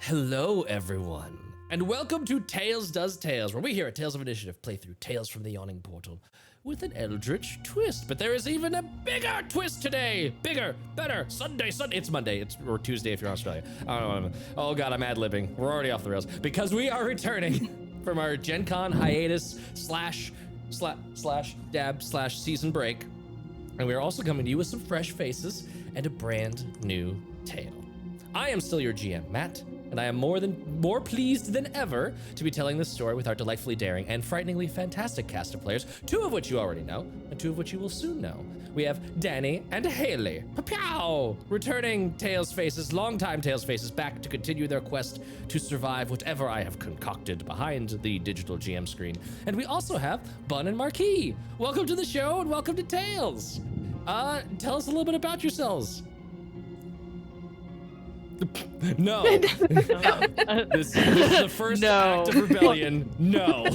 Hello, everyone, and welcome to Tales Does Tales, where we here at Tales of Initiative play through Tales from the Yawning Portal with an eldritch twist. But there is even a bigger twist today. Bigger, better, Sunday. It's Monday, or Tuesday if you're in Australia. I don't know. Oh God, I'm ad-libbing. We're already off the rails because we are returning from our Gen Con hiatus slash season break. And we are also coming to you with some fresh faces and a brand new tale. I am still your GM, Matt, and I am more pleased than ever to be telling this story with our delightfully daring and frighteningly fantastic cast of players, two of which you already know, and two of which you will soon know. We have Danny and Haley, Pow! Returning Tales Faces, longtime Tales Faces, back to continue their quest to survive whatever I have concocted behind the digital GM screen. And we also have Bun and Marquis. Welcome to the show and welcome to Tales. Tell us a little bit about yourselves. No. This is the first act of rebellion. No.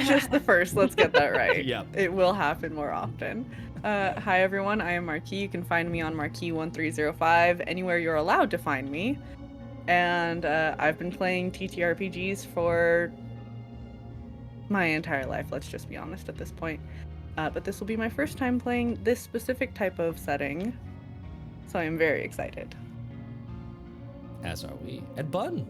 Just the first. Let's get that right. Yep. It will happen more often. Hi, everyone. I am Marquis. You can find me on Marquis1305, anywhere you're allowed to find me. And I've been playing TTRPGs for my entire life. Let's just be honest at this point. But this will be my first time playing this specific type of setting. So I'm very excited. As are we. And Bun.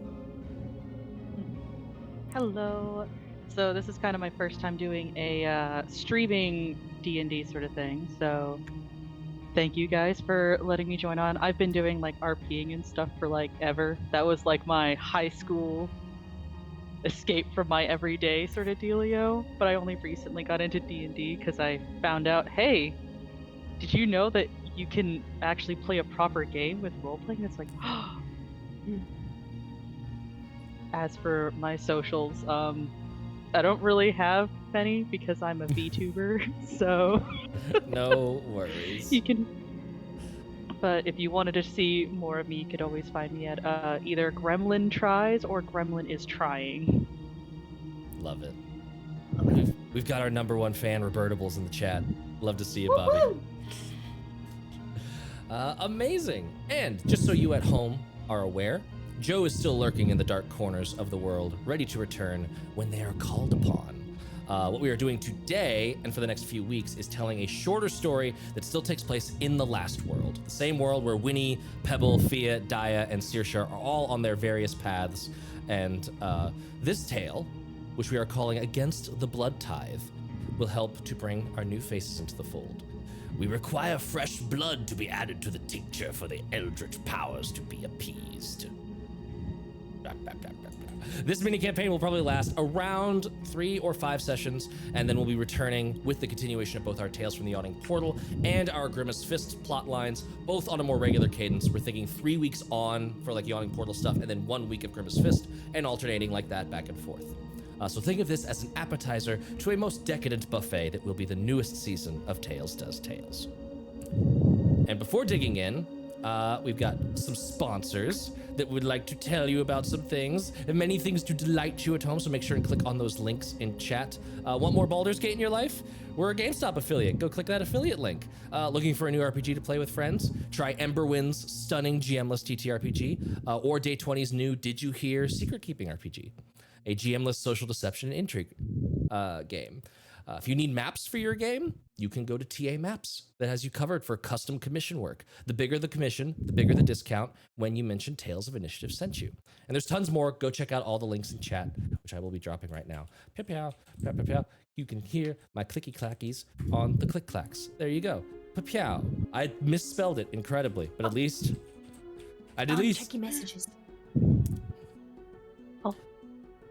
Hello. So this is kind of my first time doing a streaming D&D sort of thing. So thank you guys for letting me join on. I've been doing like RPing and stuff for like ever. That was like my high school escape from my everyday sort of dealio. But I only recently got into D&D because I found out, hey, did you know that you can actually play a proper game with role-playing? It's like, As for my socials, I don't really have many because I'm a VTuber, so No worries. you can. But if you wanted to see more of me, you could always find me at either Gremlin Tries or Gremlin Is Trying. Love it. We've got our number one fan, Robertables, in the chat. Love to see you, Bobby. Amazing. And just so you at home are aware, Joe is still lurking in the dark corners of the world, ready to return when they are called upon. What we are doing today and for the next few weeks is telling a shorter story that still takes place in the last world. The same world where Winnie, Pebble, Fia, Daya, and Saoirse are all on their various paths. And this tale, which we are calling Against the Blood Tithe, will help to bring our new faces into the fold. We require fresh blood to be added to the tincture for the eldritch powers to be appeased. This mini campaign will probably last around 3 or 5 sessions, and then we'll be returning with the continuation of both our Tales from the Yawning Portal and our Grimace Fist plot lines, both on a more regular cadence. We're thinking 3 weeks on for like Yawning Portal stuff, and then 1 week of Grimace Fist, and alternating like that back and forth. So think of this as an appetizer to a most decadent buffet that will be the newest season of Tales Does Tales. And before digging in, we've got some sponsors that would like to tell you about some things, and many things to delight you at home, so make sure and click on those links in chat. Want more Baldur's Gate in your life? We're a GameStop affiliate. Go click that affiliate link. Looking for a new RPG to play with friends? Try Emberwind's stunning GM-less TTRPG, or Day 20's new Did You Hear Secret Keeping RPG, a GM-less social deception and intrigue game. If you need maps for your game, you can go to TA Maps. That has you covered for custom commission work. The bigger the commission, the bigger the discount when you mention Tales of Initiative sent you. And there's tons more. Go check out all the links in chat, which I will be dropping right now. Pew, pew, pew, pew, pew. You can hear my clicky clackies on the click clacks. There you go. Pew. I misspelled it incredibly, but at least I did. Check your messages.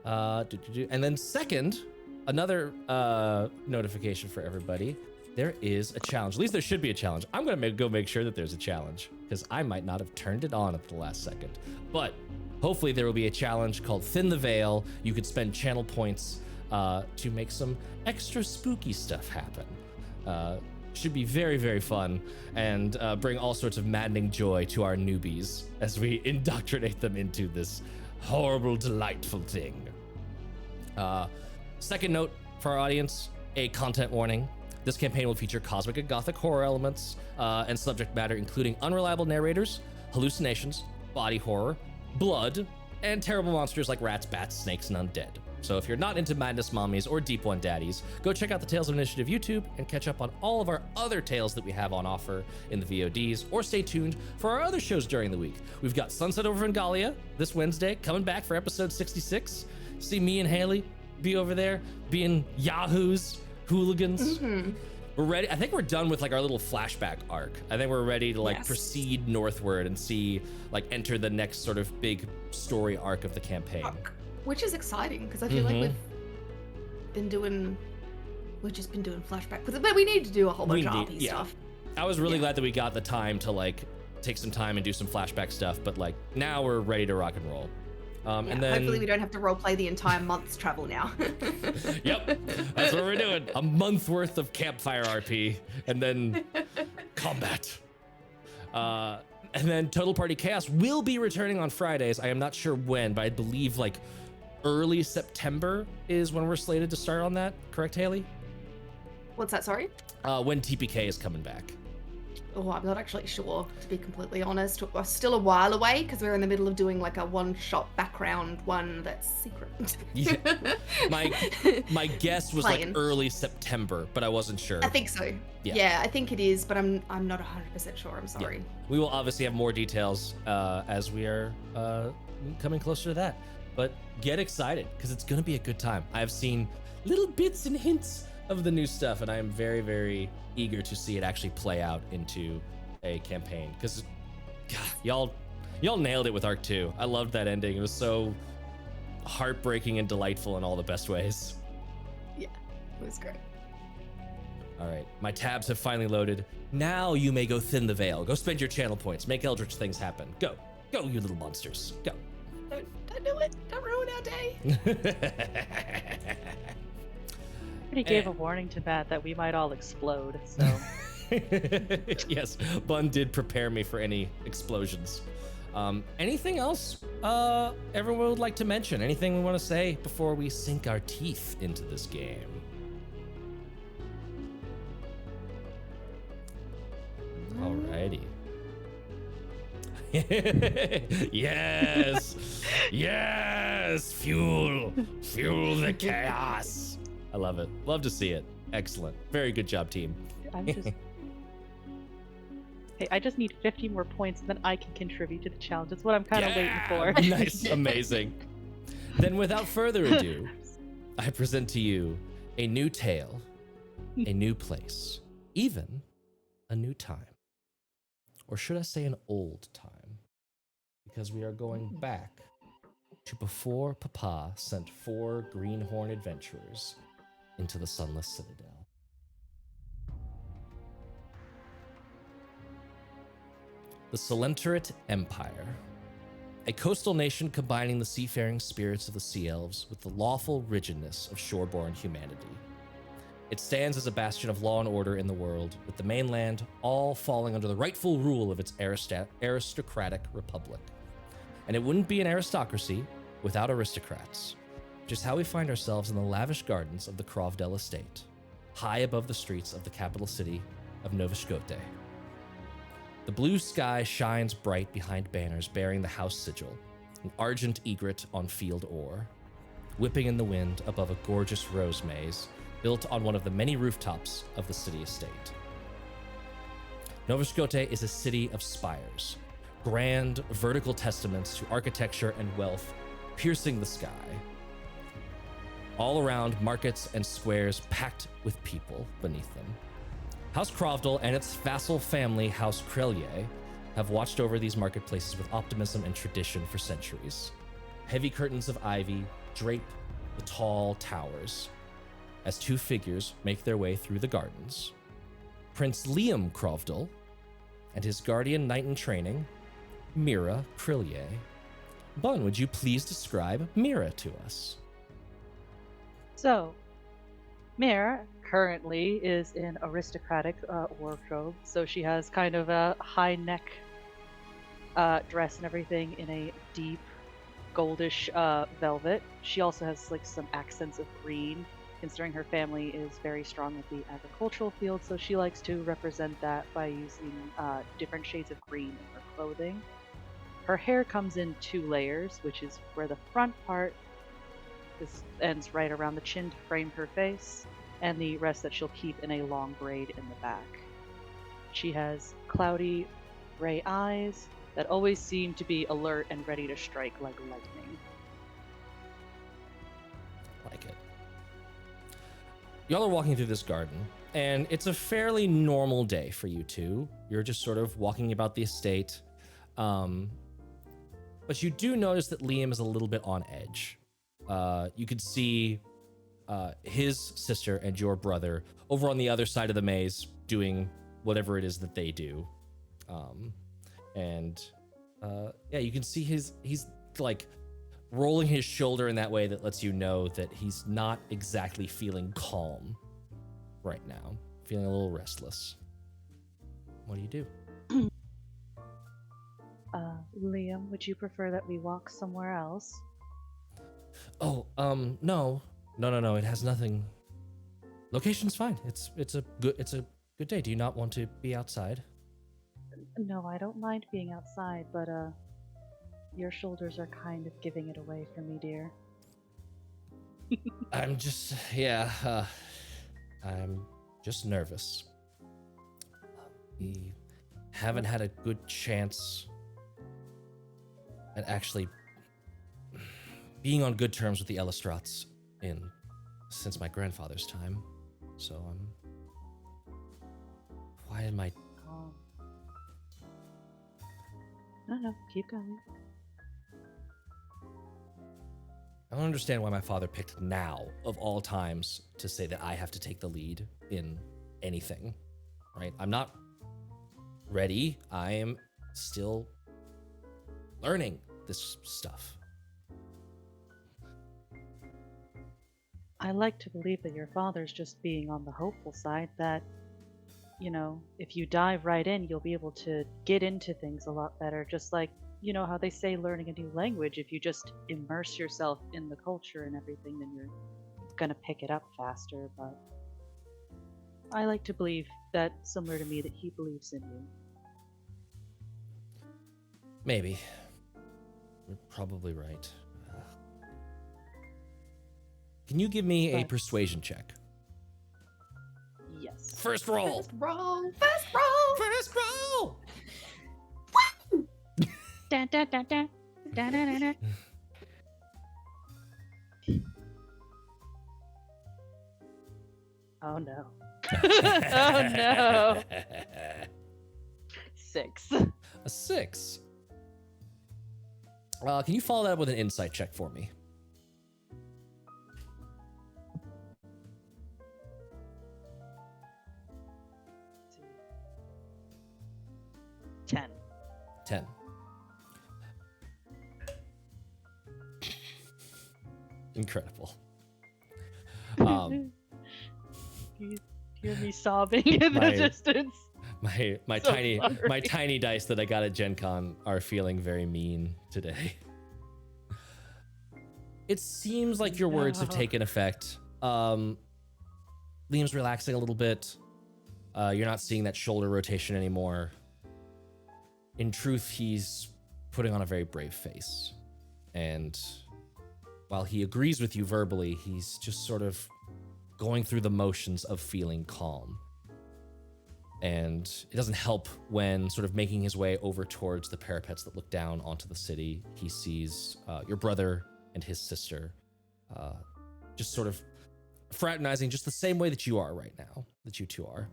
And then second, another notification for everybody. There is a challenge. At least there should be a challenge. I'm gonna go make sure that there's a challenge because I might not have turned it on at the last second. But hopefully there will be a challenge called Thin the Veil. You could spend channel points to make some extra spooky stuff happen. Should be very, very fun and bring all sorts of maddening joy to our newbies as we indoctrinate them into this horrible, delightful thing. Second note for our audience, a content warning. This campaign will feature cosmic and gothic horror elements and subject matter including unreliable narrators, hallucinations, body horror, blood, and terrible monsters like rats, bats, snakes, and undead. So if you're not into Madness Mommies or Deep One Daddies, go check out the Tales of Initiative YouTube and catch up on all of our other tales that we have on offer in the VODs, or stay tuned for our other shows during the week. We've got Sunset over Vengalia this Wednesday, coming back for episode 66. See me and Haley be over there, being yahoos, hooligans. Mm-hmm. We're ready. I think we're done with like our little flashback arc. I think we're ready to like proceed northward and see, like, enter the next sort of big story arc of the campaign. Which is exciting, because I feel like we've just been doing flashback with it, but we need to do a whole bunch of RP stuff. I was really glad that we got the time to like take some time and do some flashback stuff, but like now we're ready to rock and roll. And then hopefully we don't have to roleplay the entire month's travel now. Yep, that's what we're doing. A month worth of campfire RP and then combat. And then Total Party Chaos will be returning on Fridays. I am not sure when, but I believe like early September is when we're slated to start on that. Correct, Haley? What's that, sorry? When TPK is coming back. Oh, I'm not actually sure, to be completely honest. We're still a while away because we're in the middle of doing like a one-shot background one that's secret. Yeah. My guess was like early September, but I wasn't sure. I think so. Yeah, I think it is, but I'm not 100% sure. I'm sorry. Yeah. We will obviously have more details as we are coming closer to that. But get excited, because it's going to be a good time. I've seen little bits and hints of the new stuff, and I am very, very eager to see it actually play out into a campaign, because y'all nailed it with Arc 2. I loved that ending. It was so heartbreaking and delightful in all the best ways. Yeah, it was great. All right, my tabs have finally loaded. Now you may go thin the veil. Go spend your channel points. Make eldritch things happen. Go, you little monsters. Go. Don't do it. Don't ruin our day. Already gave a warning to Matt that we might all explode, so. Yes, Bun did prepare me for any explosions. Anything else everyone would like to mention? Anything we want to say before we sink our teeth into this game? Alrighty. Yes, fuel the chaos. I love it. Love to see it. Excellent. Very good job, team. Hey, I just need 50 more points, and then I can contribute to the challenge. That's what I'm kind of waiting for. Nice. Amazing. Then without further ado, I present to you a new tale, a new place, even a new time. Or should I say an old time? Because we are going back to before Papa sent 4 greenhorn adventurers into the Sunless Citadel. The Solenterate Empire, a coastal nation combining the seafaring spirits of the Sea Elves with the lawful rigidness of shoreborne humanity. It stands as a bastion of law and order in the world, with the mainland all falling under the rightful rule of its aristocratic republic. And it wouldn't be an aristocracy without aristocrats, which is how we find ourselves in the lavish gardens of the Krovdell estate, high above the streets of the capital city of Nova Scotia. The blue sky shines bright behind banners bearing the house sigil, an argent egret on field oar, whipping in the wind above a gorgeous rose maze built on one of the many rooftops of the city estate. Nova Scotia is a city of spires, grand vertical testaments to architecture and wealth piercing the sky. All around, markets and squares packed with people beneath them. House Krovdell and its vassal family, House Krelye, have watched over these marketplaces with optimism and tradition for centuries. Heavy curtains of ivy drape the tall towers as 2 figures make their way through the gardens. Prince Liam Krovdell and his guardian knight in training, Mira Krelye. Bun, would you please describe Mira to us? So, Mira currently is in aristocratic wardrobe, so she has kind of a high neck dress and everything in a deep goldish velvet. She also has like some accents of green, considering her family is very strong with the agricultural field, so she likes to represent that by using different shades of green in her clothing. her hair comes in 2 layers, which is where the front part ends right around the chin to frame her face, and the rest that she'll keep in a long braid in the back. She has cloudy gray eyes that always seem to be alert and ready to strike like lightning. Like it. Y'all are walking through this garden, and it's a fairly normal day for you two. You're just sort of walking about the estate. But you do notice that Liam is a little bit on edge. You could see his sister and your brother over on the other side of the maze doing whatever it is that they do. Yeah, you can see he's like rolling his shoulder in that way that lets you know that he's not exactly feeling calm right now, feeling a little restless. What do you do? Liam, would you prefer that we walk somewhere else? Oh, no. It has nothing. Location's fine. It's a good day. Do you not want to be outside? No, I don't mind being outside, but your shoulders are kind of giving it away for me, dear. I'm just nervous. We haven't had a good chance at actually being on good terms with the Elistrats since my grandfather's time. So why am I? No, keep going. I don't understand why my father picked now, of all times, to say that I have to take the lead in anything, right? I'm not ready. I am still learning this stuff. I like to believe that your father's just being on the hopeful side, that, you know, if you dive right in, you'll be able to get into things a lot better, just like, you know, how they say learning a new language, if you just immerse yourself in the culture and everything, then you're gonna pick it up faster. But I like to believe that, similar to me, that he believes in you. Maybe. You're probably right. Can you give me a persuasion check? Yes. First roll! First roll! First roll! First roll! Dun, dun, dun, dun. Dun, dun, dun, dun. Oh no. Oh no. 6. A 6. Can you follow that up with an insight check for me? 10. Incredible. You hear me sobbing in the distance. My So my sorry. tiny dice that I got at Gen Con are feeling very mean today. It seems like your words have No. taken effect. Liam's relaxing a little bit. You're not seeing that shoulder rotation anymore. In truth, he's putting on a very brave face. And while he agrees with you verbally, he's just sort of going through the motions of feeling calm. And it doesn't help when, sort of making his way over towards the parapets that look down onto the city, he sees your brother and his sister just sort of fraternizing just the same way that you are right now, that you two are.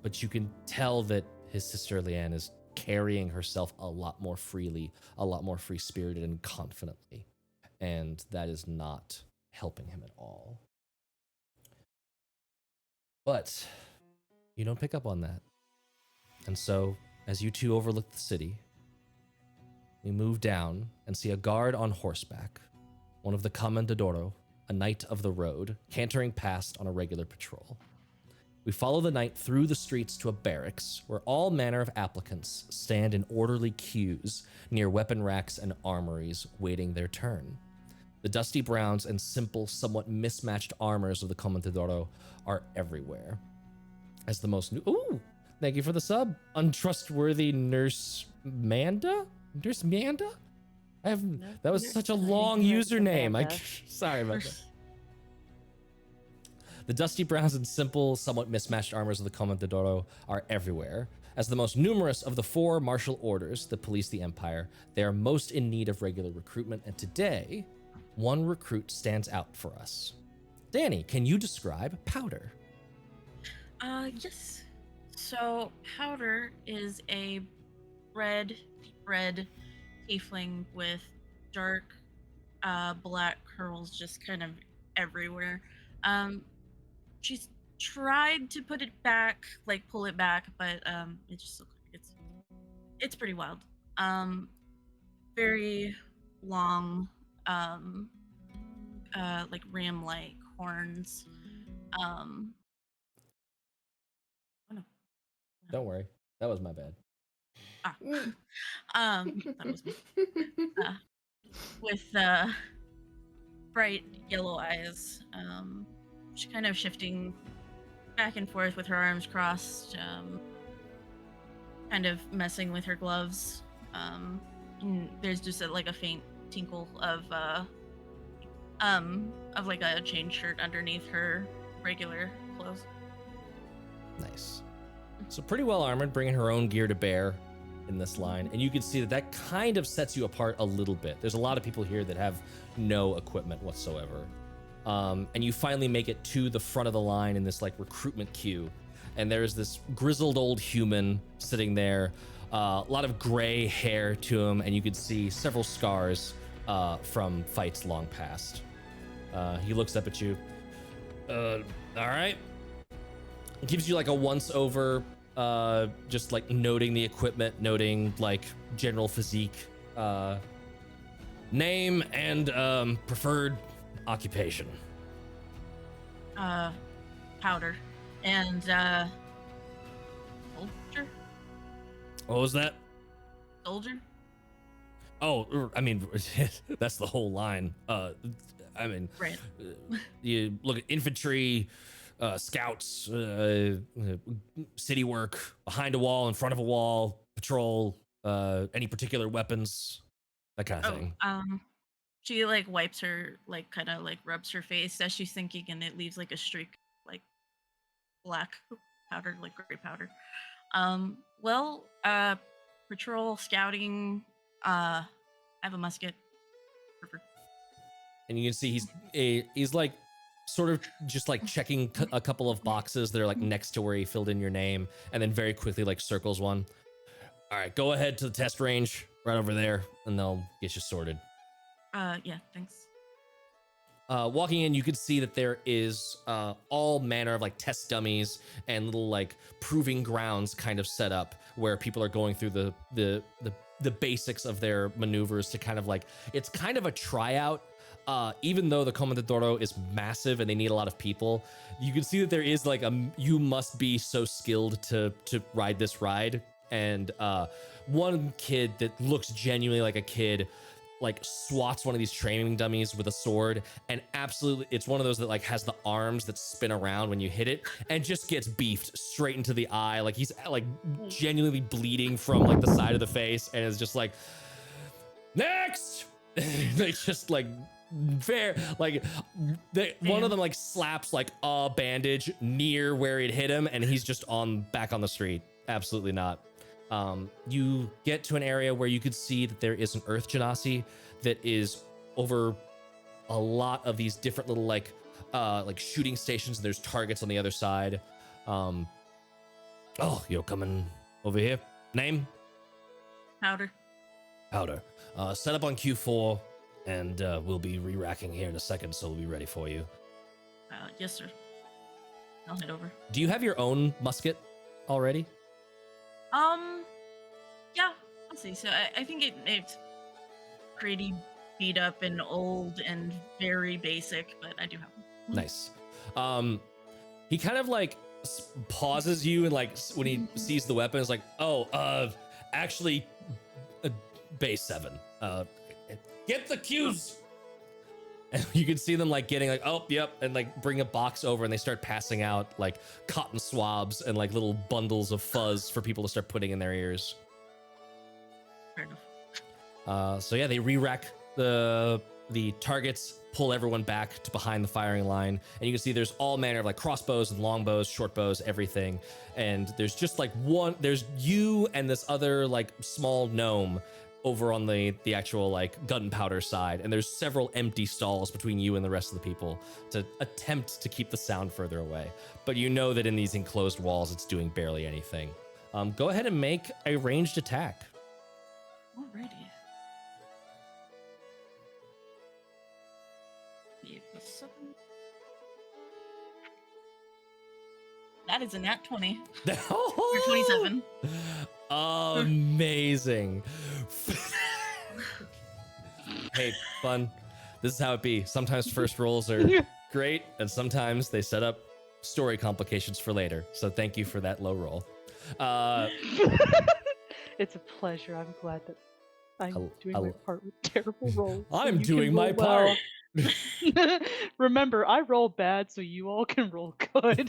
But you can tell that his sister Leanne is carrying herself a lot more freely, a lot more free-spirited and confidently. And that is not helping him at all. But you don't pick up on that. And so, as you two overlook the city, we move down and see a guard on horseback, one of the Komand da Troya, a knight of the road, cantering past on a regular patrol. We follow the knight through the streets to a barracks where all manner of applicants stand in orderly queues near weapon racks and armories waiting their turn. The dusty browns and simple, somewhat mismatched armors of the Komand da Troya are everywhere. As the most new— Ooh! Thank you for the sub. Untrustworthy Nurse Manda? Nurse Manda? That was such a I long think Nurse username. Amanda. Sorry about that. The dusty browns and simple, somewhat mismatched armors of the Komand da Troya are everywhere. As the most numerous of the 4 martial orders that police the Empire, they are most in need of regular recruitment, and today, one recruit stands out for us. Danny, can you describe Powder? Yes. So Powder is a red tiefling with dark black curls just kind of everywhere. She's tried to put it back, like pull it back, but it just looks like it's pretty wild. Very long, like ram-like horns. Oh no. Don't worry, that was my bad. That was me. With bright yellow eyes. She's kind of shifting back and forth with her arms crossed, kind of messing with her gloves. And there's just like a faint tinkle of like a chain shirt underneath her regular clothes. Nice. So pretty well armored, bringing her own gear to bear in this line, and you can see that kind of sets you apart a little bit. There's a lot of people here that have no equipment whatsoever. And you finally make it to the front of the line in this like recruitment queue, and there's this grizzled old human sitting there, a lot of gray hair to him, and you can see several scars from fights long past. He looks up at you. All right. Gives you like a once over, just like noting the equipment, noting like general physique, name and preferred occupation. Powder and soldier. What was that? Soldier. Oh, I mean, that's the whole line. I mean, Right. You look at infantry, scouts, city work, behind a wall, in front of a wall, patrol, any particular weapons, that kind of thing. She like wipes her, like kind of like rubs her face as she's thinking, and it leaves like a streak, like black powder, like gray powder. Well, patrol, scouting. I have a musket. Perfect. And you can see he's like sort of just like checking a couple of boxes that are like next to where he filled in your name, and then very quickly like circles one. All right, go ahead to the test range right over there, and they'll get you sorted. Yeah, thanks. Walking in, you can see that there is all manner of like test dummies and little like proving grounds kind of set up where people are going through the basics of their maneuvers to kind of like, it's kind of a tryout. Even though the Komand da Troya is massive and they need a lot of people, you can see that there is like you must be so skilled to ride this ride. And one kid that looks genuinely like a kid like swats one of these training dummies with a sword, and absolutely it's one of those that like has the arms that spin around when you hit it, and just gets beefed straight into the eye. Like he's like genuinely bleeding from like the side of the face, and is just like, next. They just like fair like one of them like slaps like a bandage near where it hit him, and he's just back on the street. Absolutely not. You get to an area where you could see that there is an earth genasi that is over a lot of these different little like shooting stations, and there's targets on the other side. Oh, you're coming over here. Name? Powder. Set up on Q4, and we'll be re-racking here in a second, so we'll be ready for you. Yes, sir. I'll head over. Do you have your own musket already? Yeah, let's see. So I think it's pretty beat up and old and very basic, but I do have one. Nice. He kind of like pauses you, and like when he sees the weapon, is like, actually, base 7. Get the cues. And you can see them like getting like, oh, yep, and like bring a box over, and they start passing out like cotton swabs and like little bundles of fuzz for people to start putting in their ears. Fair enough. So yeah, they re-rack the targets, pull everyone back to behind the firing line, and you can see there's all manner of like crossbows and longbows, short bows, everything. And there's just like there's you and this other like small gnome over on the actual like gunpowder side, and there's several empty stalls between you and the rest of the people to attempt to keep the sound further away. But you know that in these enclosed walls, it's doing barely anything. Go ahead and make a ranged attack. Alrighty. Yeah, +7. That is a nat 20. Or 27. Amazing. Hey, fun. This is how it be. Sometimes first rolls are great, and sometimes they set up story complications for later. So thank you for that low roll. It's a pleasure. I'm glad that I'm doing I'll- my part with terrible rolls. so I'm you doing can my roll well. part. Remember, I roll bad, so you all can roll good.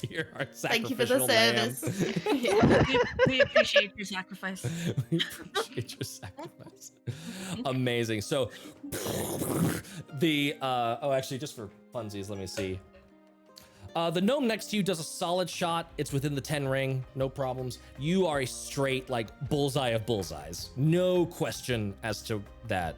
Your heart Thank you for the sacrificial lamb. service. Yeah. We appreciate your sacrifice. We appreciate your sacrifice. Amazing. So the actually, just for funsies, let me see. The gnome next to you does a solid shot. It's within the 10 ring, no problems. You are a straight like bullseye of bullseyes. No question as to that.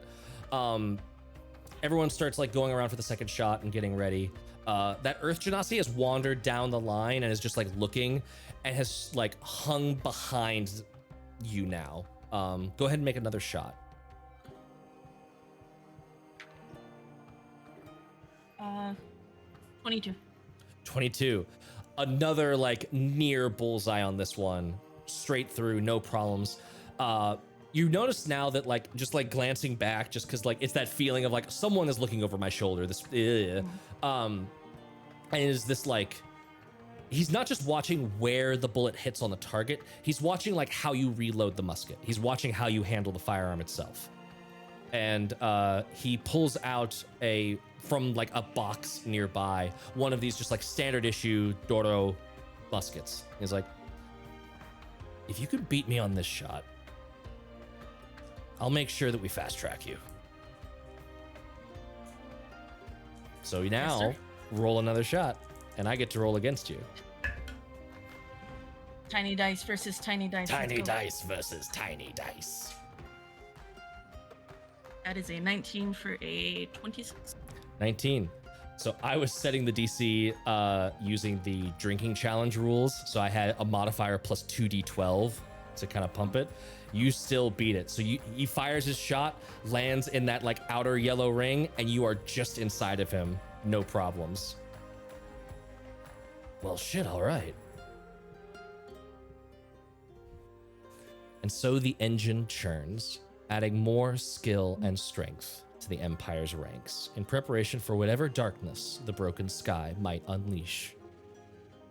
Everyone starts like going around for the second shot and getting ready. That Earth Genasi has wandered down the line and is just like looking and has like hung behind you now. Go ahead and make another shot. 22. 22. Another like near bullseye on this one. Straight through, no problems. You notice now that like just like glancing back, just because like it's that feeling of like someone is looking over my shoulder. And is this like he's not just watching where the bullet hits on the target, he's watching like how you reload the musket. He's watching how you handle the firearm itself. And he pulls out from like a box nearby, one of these just like standard issue Doro muskets. He's like, if you could beat me on this shot, I'll make sure that we fast track you. So now sir. roll another shot, and I get to roll against you. Tiny dice versus tiny dice. Tiny Let's go. dice versus tiny dice. That is a 19 for a 26. 19. So I was setting the DC using the drinking challenge rules. So I had a modifier plus 2d12 to kind of pump it. You still beat it. So he fires his shot, lands in that like outer yellow ring, and you are just inside of him. No problems. Well, shit, all right. And so the engine churns, adding more skill and strength to the Empire's ranks in preparation for whatever darkness the broken sky might unleash.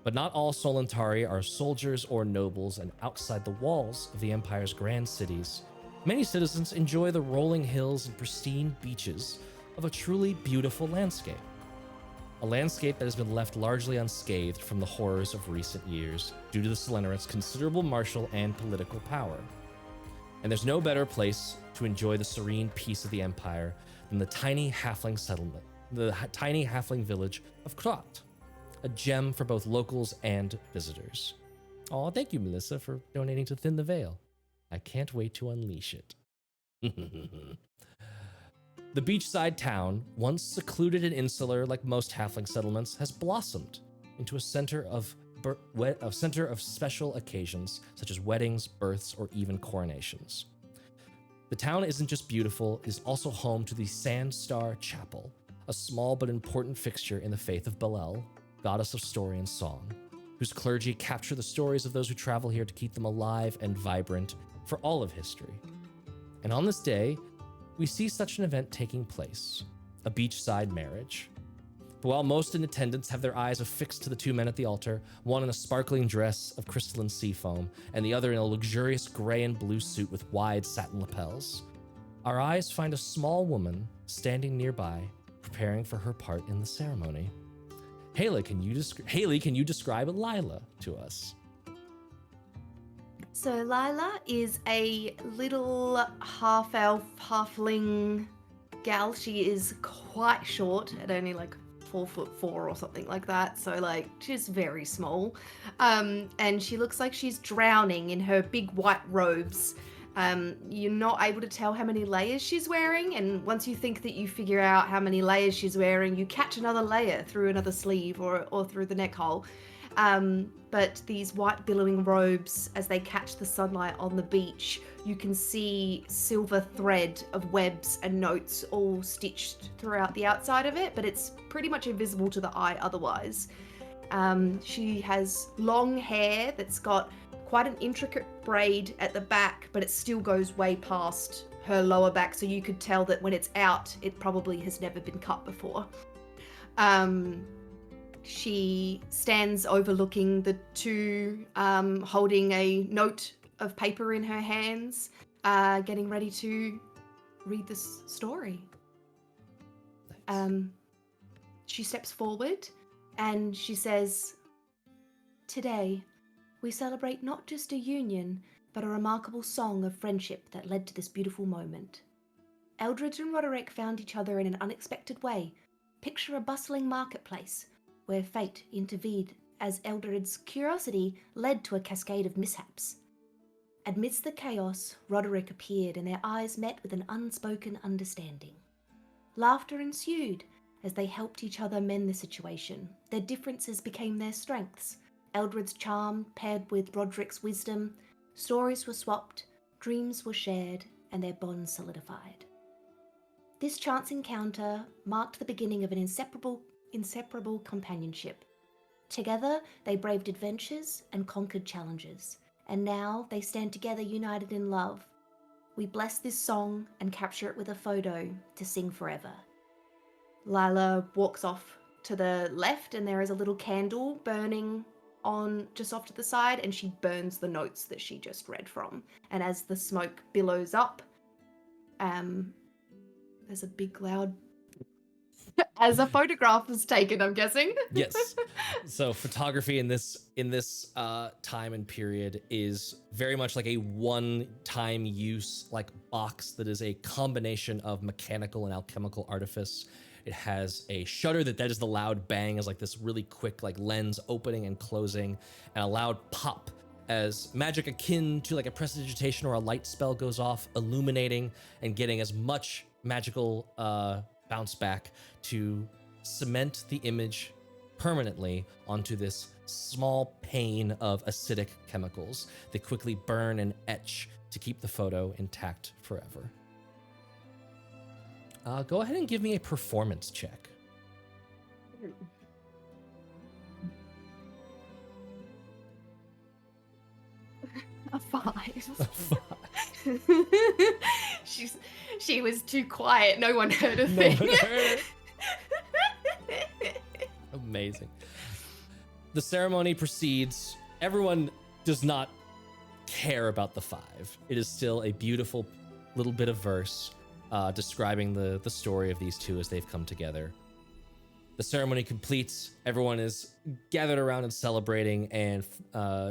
But not all Solentari are soldiers or nobles, and outside the walls of the Empire's grand cities, many citizens enjoy the rolling hills and pristine beaches of a truly beautiful landscape. A landscape that has been left largely unscathed from the horrors of recent years due to the Solentarates' considerable martial and political power. And there's no better place to enjoy the serene peace of the Empire than the tiny halfling settlement, the tiny halfling village of Krat, a gem for both locals and visitors. Oh, thank you, Melissa, for donating to Thin the Veil. I can't wait to unleash it. The beachside town, once secluded and insular like most halfling settlements, has blossomed into a center of special occasions such as weddings, births, or even coronations. The town isn't just beautiful, it is also home to the Sand Star Chapel, a small but important fixture in the faith of Belial, goddess of story and song, whose clergy capture the stories of those who travel here to keep them alive and vibrant for all of history. And on this day, we see such an event taking place, a beachside marriage. But while most in attendance have their eyes affixed to the two men at the altar, one in a sparkling dress of crystalline seafoam, and the other in a luxurious gray and blue suit with wide satin lapels, our eyes find a small woman standing nearby, preparing for her part in the ceremony. Haley, can you describe Lila to us? So Lila is a little half-elf, halfling gal. She is quite short, at only like 4'4" or something like that. So like she's very small, and she looks like she's drowning in her big white robes. You're not able to tell how many layers she's wearing, and once you think that you figure out how many layers she's wearing, you catch another layer through another sleeve or through the neck hole. But these white billowing robes, as they catch the sunlight on the beach, you can see silver thread of webs and notes all stitched throughout the outside of it, but it's pretty much invisible to the eye otherwise. She has long hair that's got quite an intricate braid at the back, but it still goes way past her lower back, so you could tell that when it's out, it probably has never been cut before. She stands overlooking the two, holding a note of paper in her hands, getting ready to read this story. Nice. She steps forward and she says, "Today, we celebrate not just a union, but a remarkable song of friendship that led to this beautiful moment. Eldred and Roderick found each other in an unexpected way. Picture a bustling marketplace, where fate intervened as Eldred's curiosity led to a cascade of mishaps. Amidst the chaos, Roderick appeared and their eyes met with an unspoken understanding. Laughter ensued as they helped each other mend the situation. Their differences became their strengths. Eldred's charm paired with Roderick's wisdom, stories were swapped, dreams were shared, and their bonds solidified. This chance encounter marked the beginning of an inseparable companionship. Together, they braved adventures and conquered challenges, and now they stand together united in love. We bless this song and capture it with a photo to sing forever." Lila walks off to the left, and there is a little candle burning on just off to the side, and she burns the notes that she just read from. And as the smoke billows up, there's a big loud as a photograph was taken, I'm guessing. Yes. So photography in this time and period is very much like a one-time use like box that is a combination of mechanical and alchemical artifice. It has a shutter that is the loud bang as like this really quick like lens opening and closing, and a loud pop as magic akin to like a prestidigitation or a light spell goes off, illuminating and getting as much magical bounce back to cement the image permanently onto this small pane of acidic chemicals that quickly burn and etch to keep the photo intact forever. Go ahead and give me a performance check. A 5. She was too quiet. No one heard a thing. Amazing. The ceremony proceeds. Everyone does not care about the 5. It is still a beautiful little bit of verse describing the story of these two as they've come together. The ceremony completes. Everyone is gathered around and celebrating and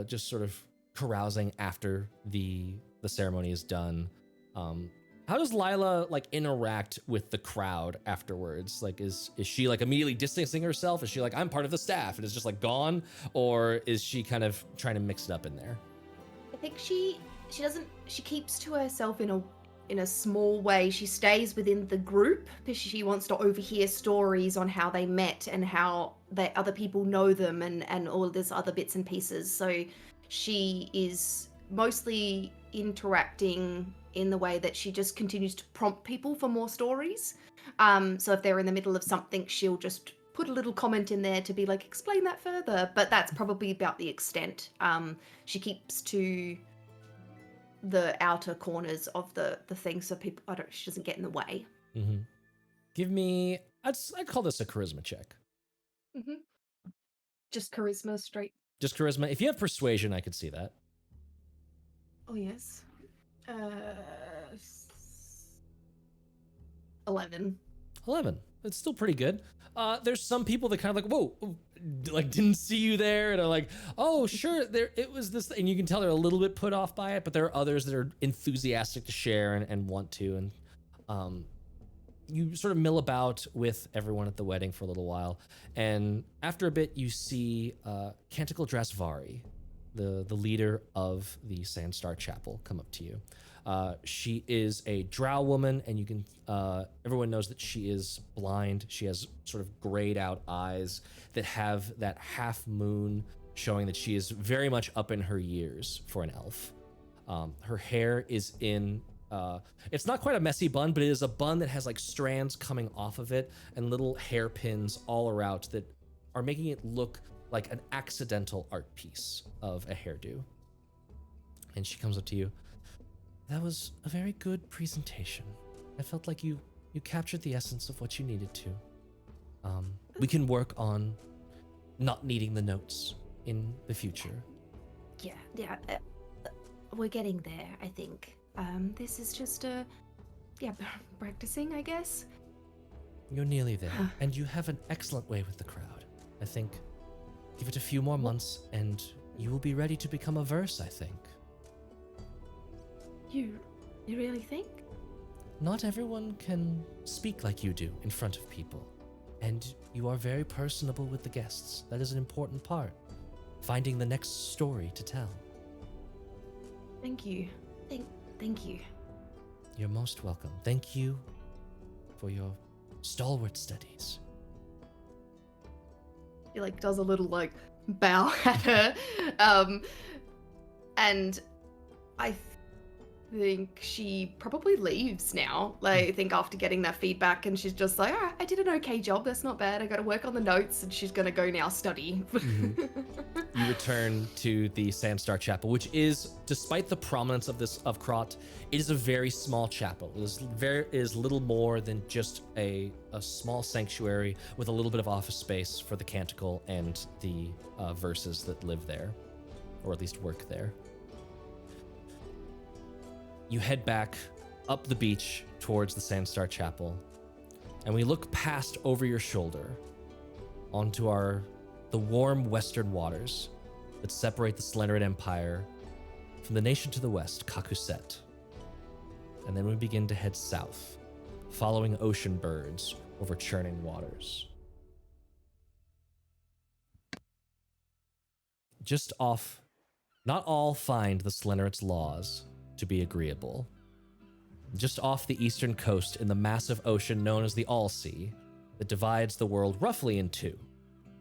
just sort of carousing after the ceremony is done. How does Lila like interact with the crowd afterwards? Like, is she like immediately distancing herself? Is she like, I'm part of the staff and is just like gone? Or is she kind of trying to mix it up in there? I think she keeps to herself in a small way. She stays within the group because she wants to overhear stories on how they met and how other people know them and all of this other bits and pieces. So she is mostly interacting in the way that she just continues to prompt people for more stories. So if they're in the middle of something, she'll just put a little comment in there to be like, explain that further. But that's probably about the extent. She keeps to the outer corners of the thing so people, she doesn't get in the way. Mm-hmm. Give me, I'd call this a charisma check. Mm-hmm. Just charisma straight. Just charisma. If you have persuasion, I could see that. Oh, yes. 11. 11. It's still pretty good. There's some people that kind of like, whoa, like didn't see you there and are like, oh sure, there it was this, and you can tell they're a little bit put off by it, but there are others that are enthusiastic to share and want to, and you sort of mill about with everyone at the wedding for a little while, and after a bit you see Canticle Drasvari, the leader of the Sandstar Chapel, come up to you. She is a drow woman, and you can everyone knows that she is blind. She has sort of grayed out eyes that have that half moon showing that she is very much up in her years for an elf. Her hair is in it's not quite a messy bun, but it is a bun that has like strands coming off of it and little hairpins all around that are making it look like an accidental art piece of a hairdo. And she comes up to you. That was a very good presentation. I felt like you captured the essence of what you needed to. We can work on not needing the notes in the future. Yeah, we're getting there, I think. This is just practicing, I guess. You're nearly there, and you have an excellent way with the crowd. I think give it a few more months, and you will be ready to become a verse, I think. You really think? Not everyone can speak like you do in front of people, and you are very personable with the guests. That is an important part, finding the next story to tell. Thank you. Thank you. You're most welcome. Thank you for your stalwart studies. He like does a little like bow at her, and I think she probably leaves now. Like, I think after getting that feedback, and she's just like, I did an okay job. That's not bad. I got to work on the notes, and she's gonna go now study. You return to the Sandstar Chapel, which is, despite the prominence of Krot, it is a very small chapel. It is little more than just a small sanctuary with a little bit of office space for the canticle and the verses that live there, or at least work there. You head back up the beach towards the Sandstar Chapel, and we look past over your shoulder onto the warm western waters that separate the Solenterate Empire from the nation to the west, Kakuset. And then we begin to head south, following ocean birds over churning waters. Just off, not all find the Solenterate's laws to be agreeable. Just off the eastern coast in the massive ocean known as the All-Sea that divides the world roughly in two,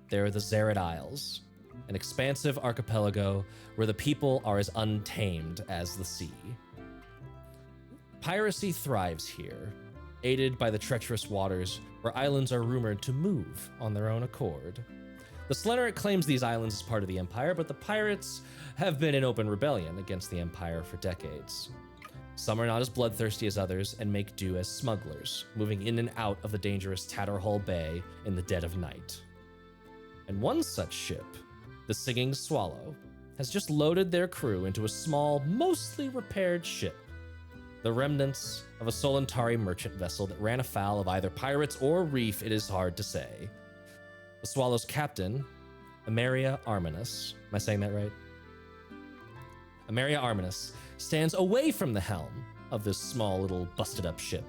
there are the Zared Isles, an expansive archipelago where the people are as untamed as the sea. Piracy thrives here, aided by the treacherous waters where islands are rumored to move on their own accord. The Solenterate claims these islands as part of the Empire, but the pirates have been in open rebellion against the Empire for decades. Some are not as bloodthirsty as others and make do as smugglers, moving in and out of the dangerous Tatterhall Bay in the dead of night. And one such ship, the Singing Swallow, has just loaded their crew into a small, mostly repaired ship, the remnants of a Solentari merchant vessel that ran afoul of either pirates or reef, it is hard to say. The Swallow's captain, Ameria Arminus, am I saying that right? Ameria Arminus stands away from the helm of this small little busted up ship,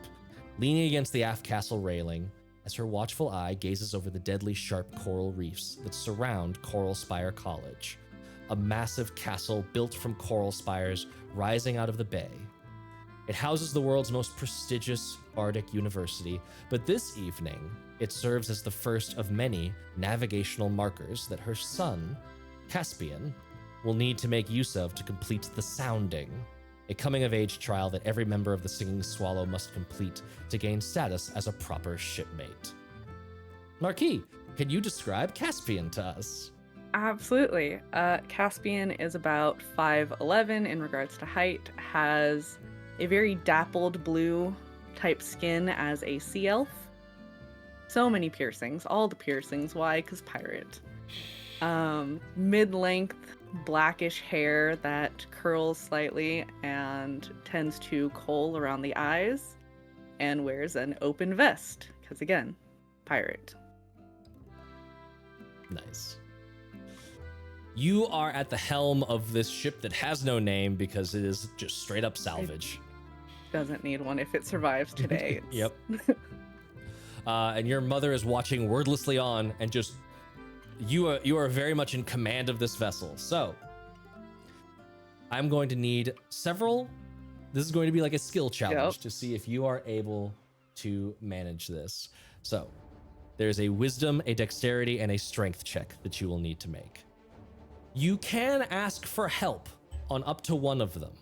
leaning against the aft castle railing as her watchful eye gazes over the deadly sharp coral reefs that surround Coral Spire College, a massive castle built from coral spires rising out of the bay. It houses the world's most prestigious bardic university, but this evening, it serves as the first of many navigational markers that her son, Caspian, will need to make use of to complete the Sounding, a coming-of-age trial that every member of the Singing Swallow must complete to gain status as a proper shipmate. Marquis, can you describe Caspian to us? Absolutely. Caspian is about 5'11" in regards to height, has a very dappled blue type skin as a sea elf. So many piercings, all the piercings. Why? Because pirate. Mid-length blackish hair that curls slightly and tends to kohl around the eyes, and wears an open vest, because again, pirate. Nice. You are at the helm of this ship that has no name because it is just straight up salvage. Doesn't need one if it survives today. Yep. And your mother is watching wordlessly on, and just you are very much in command of this vessel. So I'm going to need several. This is going to be like a skill challenge to see if you are able to manage this. So there's a wisdom, a dexterity, and a strength check that you will need to make. You can ask for help on up to one of them,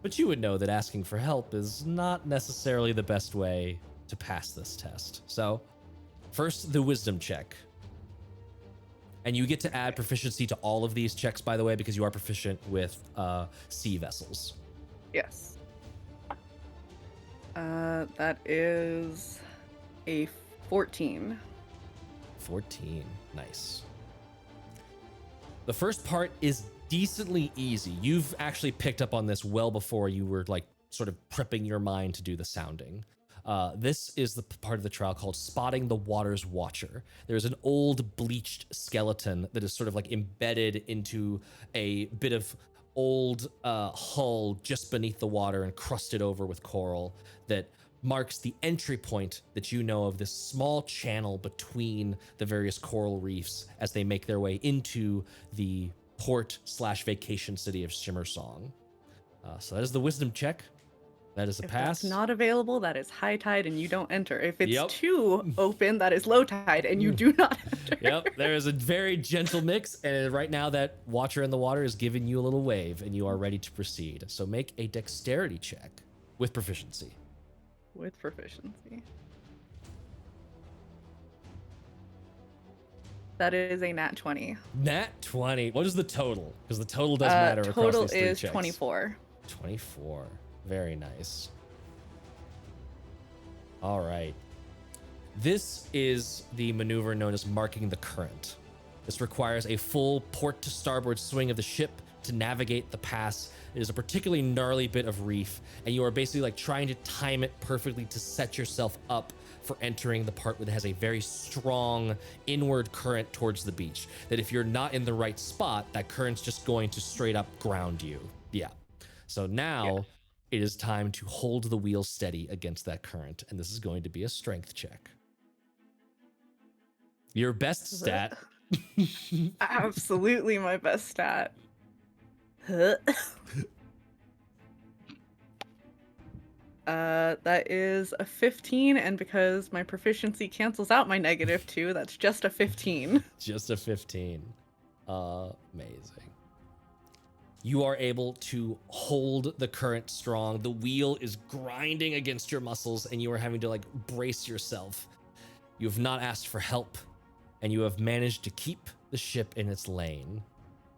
but you would know that asking for help is not necessarily the best way to pass this test. So first, the wisdom check. And you get to add proficiency to all of these checks, by the way, because you are proficient with sea vessels. Yes. That is a 14. 14. Nice. The first part is decently easy. You've actually picked up on this well before you were like sort of prepping your mind to do the sounding. This is the part of the trial called Spotting the Water's Watcher. There's an old bleached skeleton that is sort of like embedded into a bit of old hull just beneath the water and crusted over with coral that marks the entry point that you know of this small channel between the various coral reefs as they make their way into the port/vacation city of Shimmersong. So that is the wisdom check. That is a If pass. that's not available, that is high tide and you don't enter. If it's too open, that is low tide and you do not enter. Yep, there is a very gentle mix, and right now that Watcher in the water is giving you a little wave, and you are ready to proceed. So make a dexterity check with proficiency. With proficiency. That is a nat 20. Nat 20. What is the total? Because the total does matter across Total these three is checks. 24. 24. Very nice. All right. This is the maneuver known as marking the current. This requires a full port to starboard swing of the ship to navigate the pass. It is a particularly gnarly bit of reef, and you are basically like trying to time it perfectly to set yourself up for entering the part that has a very strong inward current towards the beach. That if you're not in the right spot, that current's just going to straight up ground you. Yeah. So now it is time to hold the wheel steady against that current, and this is going to be a strength check. Your best stat. Absolutely my best stat. That is a 15, and because my proficiency cancels out my -2, that's just a 15. Just a 15. Amazing. You are able to hold the current strong. The wheel is grinding against your muscles, and you are having to like brace yourself. You have not asked for help, and you have managed to keep the ship in its lane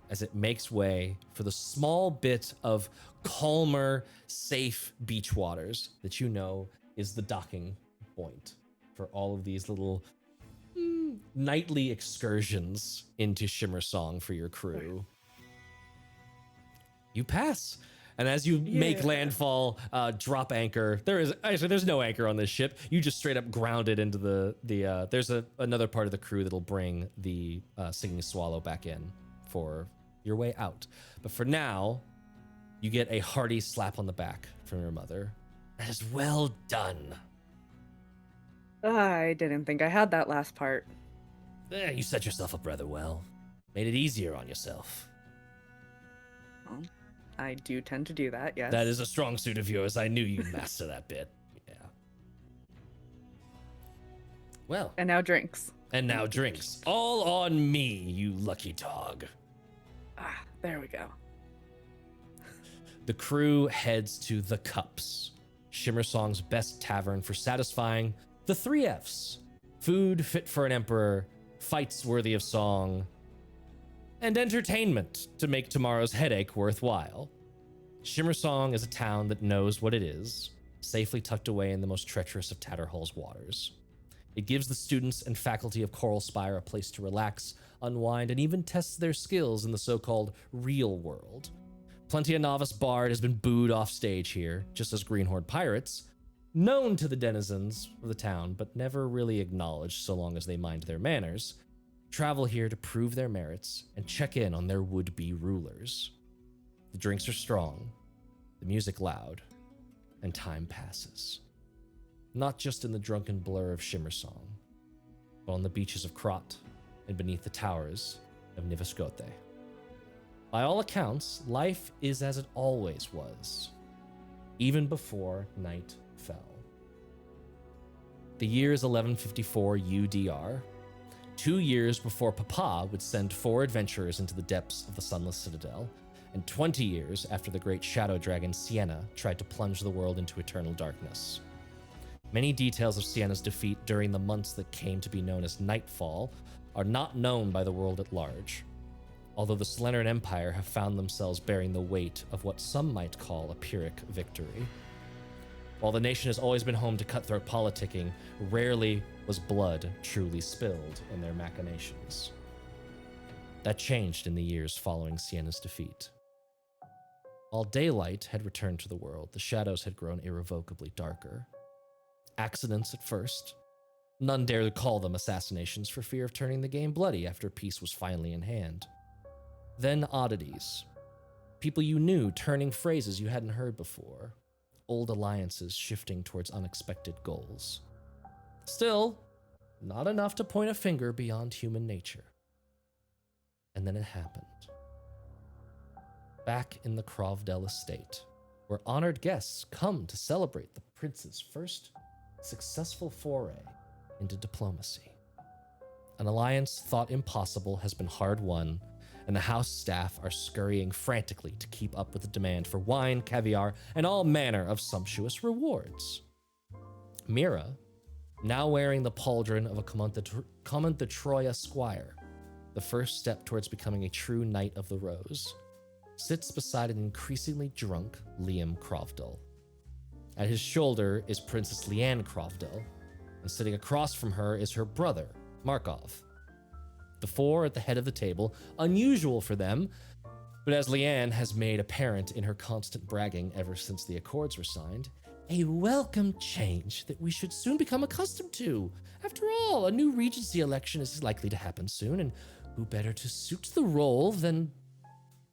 as it makes way for the small bit of calmer, safe beach waters that you know is the docking point for all of these little nightly excursions into Shimmersong for your crew. You pass. And as you make landfall, drop anchor. There's no anchor on this ship. You just straight up ground it into the there's another part of the crew that'll bring the singing swallow back in for your way out. But for now, you get a hearty slap on the back from your mother. That is well done. I didn't think I had that last part. You set yourself up rather well. Made it easier on yourself. Well, I do tend to do that, yes. That is a strong suit of yours. I knew you'd master that bit. Yeah. Well. And now drinks. And now drinks. All on me, you lucky dog. Ah, there we go. The crew heads to the Cups, Shimmersong's best tavern for satisfying the 3 Fs. Food fit for an emperor, fights worthy of song, and entertainment to make tomorrow's headache worthwhile. Shimmersong is a town that knows what it is, safely tucked away in the most treacherous of Tatterhall's waters. It gives the students and faculty of Coral Spire a place to relax, unwind, and even test their skills in the so-called real world. Plenty of novice bard has been booed off stage here, just as Greenhorde pirates, known to the denizens of the town, but never really acknowledged so long as they mind their manners, travel here to prove their merits and check in on their would-be rulers. The drinks are strong, the music loud, and time passes. Not just in the drunken blur of Shimmer Song, but on the beaches of Krot and beneath the towers of Niviskote. By all accounts, life is as it always was, even before night fell. The year is 1154 UDR, 2 years before Papa would send 4 adventurers into the depths of the Sunless Citadel, and 20 years after the great shadow dragon Sienna tried to plunge the world into eternal darkness. Many details of Sienna's defeat during the months that came to be known as Nightfall are not known by the world at large, although the Solenterate Empire have found themselves bearing the weight of what some might call a Pyrrhic victory. While the nation has always been home to cutthroat politicking, rarely was blood truly spilled in their machinations. That changed in the years following Sienna's defeat. While daylight had returned to the world, the shadows had grown irrevocably darker. Accidents at first. None dare to call them assassinations for fear of turning the game bloody after peace was finally in hand. Then oddities. People you knew turning phrases you hadn't heard before. Old alliances shifting towards unexpected goals. Still, not enough to point a finger beyond human nature. And then it happened. Back in the Krovdel estate, where honored guests come to celebrate the prince's first successful foray into diplomacy. An alliance thought impossible has been hard won, and the house staff are scurrying frantically to keep up with the demand for wine, caviar, and all manner of sumptuous rewards. Mira, now wearing the pauldron of a Komand da Troya squire, the first step towards becoming a true Knight of the Rose, sits beside an increasingly drunk Liam Krovdel. At his shoulder is Princess Leanne Krovdel, and sitting across from her is her brother, Markov. The 4 at the head of the table, unusual for them, but as Leanne has made apparent in her constant bragging ever since the Accords were signed, a welcome change that we should soon become accustomed to. After all, a new regency election is likely to happen soon, and who better to suit the role than...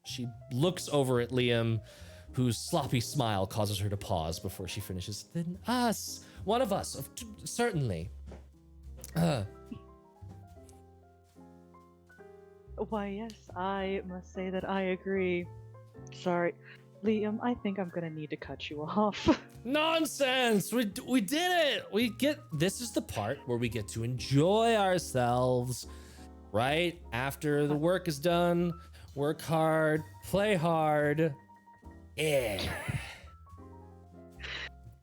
She looks over at Liam, whose sloppy smile causes her to pause before she finishes. Than us. One of us. Certainly. Why, yes, I must say that I agree. Sorry, Liam, I think I'm gonna need to cut you off. Nonsense! We did it! This is the part where we get to enjoy ourselves, right? After the work is done, work hard, play hard. Yeah.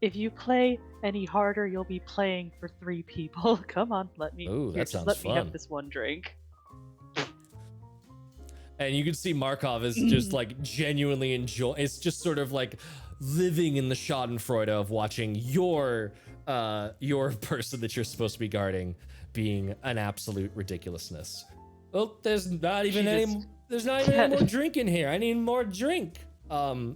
If you play any harder, you'll be playing for 3 people. Come on, let me. Ooh, that just sounds let fun. me have this one drink. And you can see Markov is just like genuinely it's just sort of like living in the schadenfreude of watching your person that you're supposed to be guarding being an absolute ridiculousness. Oh, there's not even any more drink in here. I need more drink. Go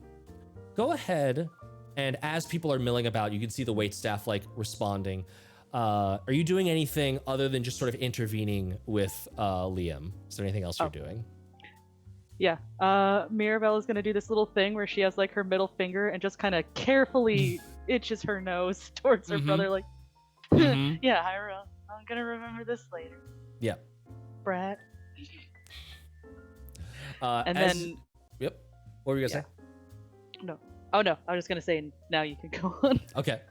ahead, and as people are milling about, you can see the waitstaff like responding. Are you doing anything other than just sort of intervening with Liam? Is there anything else you're doing? Yeah, Mirabell is gonna do this little thing where she has like her middle finger and just kind of carefully itches her nose towards her brother, like, yeah, Hyra, I'm gonna remember this later. Yeah. Brat. Yep. What were you gonna say? No. Oh no, I was just gonna say now you can go on. Okay.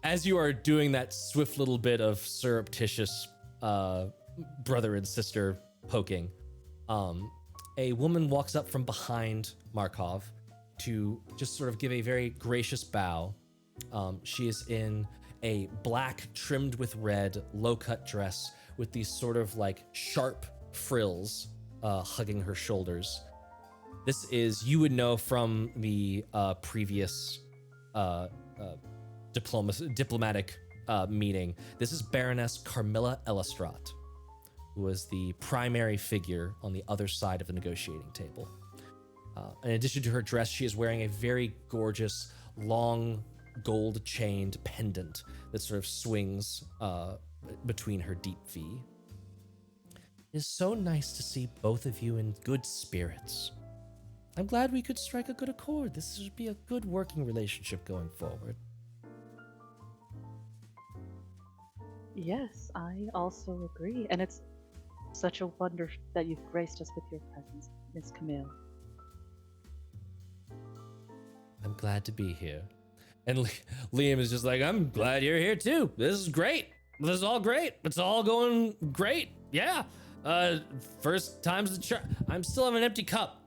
As you are doing that swift little bit of surreptitious brother and sister poking, a woman walks up from behind Markov to just sort of give a very gracious bow. She is in a black trimmed with red low-cut dress with these sort of like sharp frills hugging her shoulders. This is, you would know from the previous diplomatic meeting. This is Baroness Carmilla Elestrat, who was the primary figure on the other side of the negotiating table. In addition to her dress, she is wearing a very gorgeous, long, gold-chained pendant that sort of swings between her deep V. It is so nice to see both of you in good spirits. I'm glad we could strike a good accord. This should be a good working relationship going forward. Yes, I also agree. And it's such a wonder that you've graced us with your presence, Miss Camille. I'm glad to be here. And Liam is just like, I'm glad you're here too. This is great. This is all great. It's all going great. Yeah. First time's the charm. I'm still having an empty cup.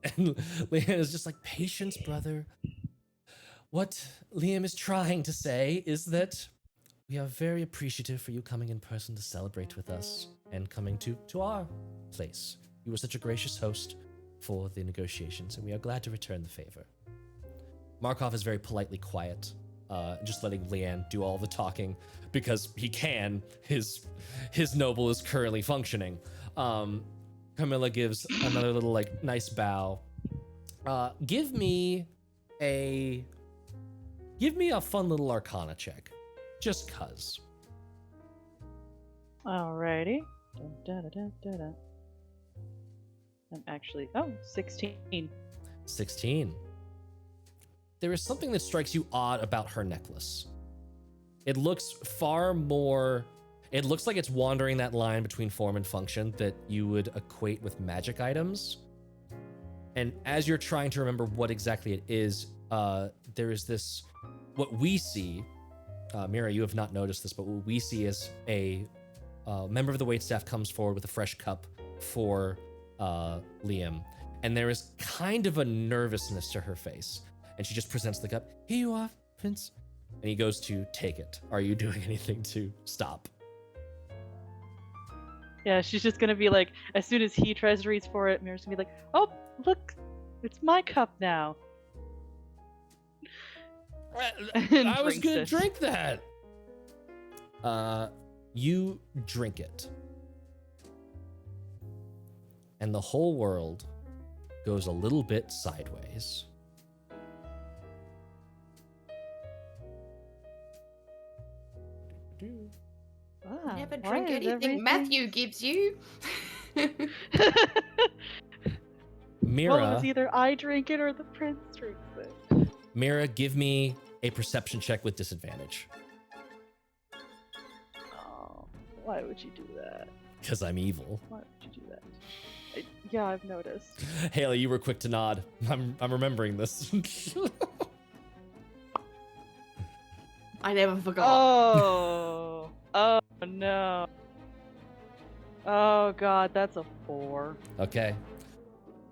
And Liam is just like, patience, brother. What Liam is trying to say is that we are very appreciative for you coming in person to celebrate with us and coming to our place. You were such a gracious host for the negotiations, and we are glad to return the favor. Markov is very politely quiet, just letting Leanne do all the talking because he can. His noble is currently functioning. Camilla gives another little nice bow. Give me a fun little Arcana check, just cuz. Alrighty. Dun, dun, dun, dun, dun. I'm actually 16. 16. There is something that strikes you odd about her necklace. It looks it looks like it's wandering that line between form and function that you would equate with magic items. And as you're trying to remember what exactly it is, there is this, what we see, Mira, you have not noticed this, but what we see is a member of the waitstaff comes forward with a fresh cup for Liam. And there is kind of a nervousness to her face. And she just presents the cup. Here you are, Prince. And he goes to take it. Are you doing anything to stop? Yeah, she's just gonna be like, as soon as he tries to reach for it, Mira's gonna be like, oh, look, it's my cup now. I was gonna drink that. You drink it. And the whole world goes a little bit sideways. Never drink anything Matthew gives you. Mira, well, it was either I drink it or the prince drinks it. Mira, give me a perception check with disadvantage. Oh, why would you do that? Because I'm evil. Why would you do that? Yeah, I've noticed. Haley, you were quick to nod. I'm remembering this. I never forgot. Oh no. Oh god, that's a 4. Okay.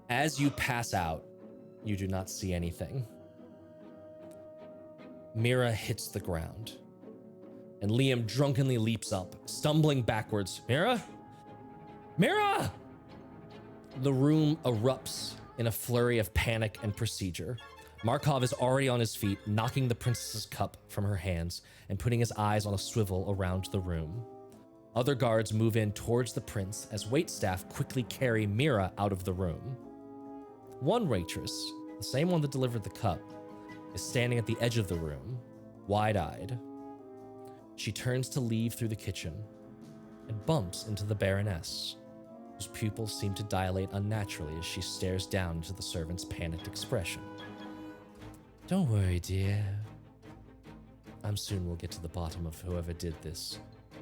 As you pass out, you do not see anything. Mira hits the ground, and Liam drunkenly leaps up, stumbling backwards. Mira? Mira! The room erupts in a flurry of panic and procedure. Markov is already on his feet, knocking the princess's cup from her hands and putting his eyes on a swivel around the room. Other guards move in towards the prince as waitstaff quickly carry Mira out of the room. One waitress, the same one that delivered the cup, is standing at the edge of the room, wide-eyed. She turns to leave through the kitchen and bumps into the Baroness, whose pupils seem to dilate unnaturally as she stares down into the servant's panicked expression. Don't worry, dear. I'm soon we'll get to the bottom of whoever did this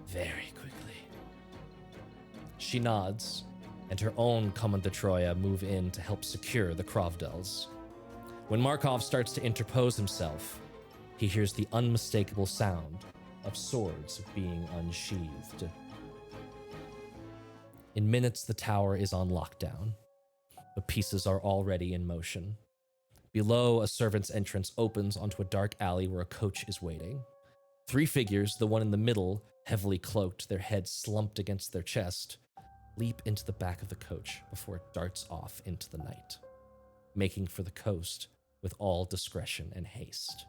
very quickly. She nods, and her own Komand da Troya move in to help secure the Krovdels. When Markov starts to interpose himself, he hears the unmistakable sound of swords being unsheathed. In minutes, the tower is on lockdown. The pieces are already in motion. Below, a servant's entrance opens onto a dark alley where a coach is waiting. 3 figures, the one in the middle, heavily cloaked, their heads slumped against their chest, leap into the back of the coach before it darts off into the night, making for the coast with all discretion and haste.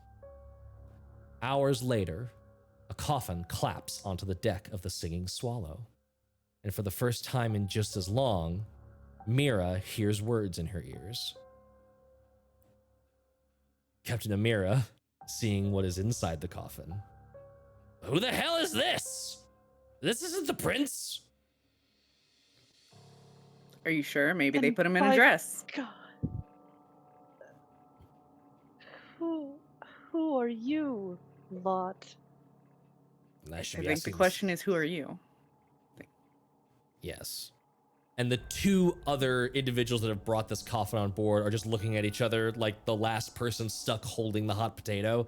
Hours later, a coffin claps onto the deck of the Singing Swallow, and for the first time in just as long, Mira hears words in her ears. Captain Amira, seeing what is inside the coffin. Who the hell is this? This isn't the prince. Are you sure? Maybe they And put him in a by dress. God. Who are you, lot? I I should be think the asking question this. is, who are you? Yes. And the two other individuals that have brought this coffin on board are just looking at each other like the last person stuck holding the hot potato.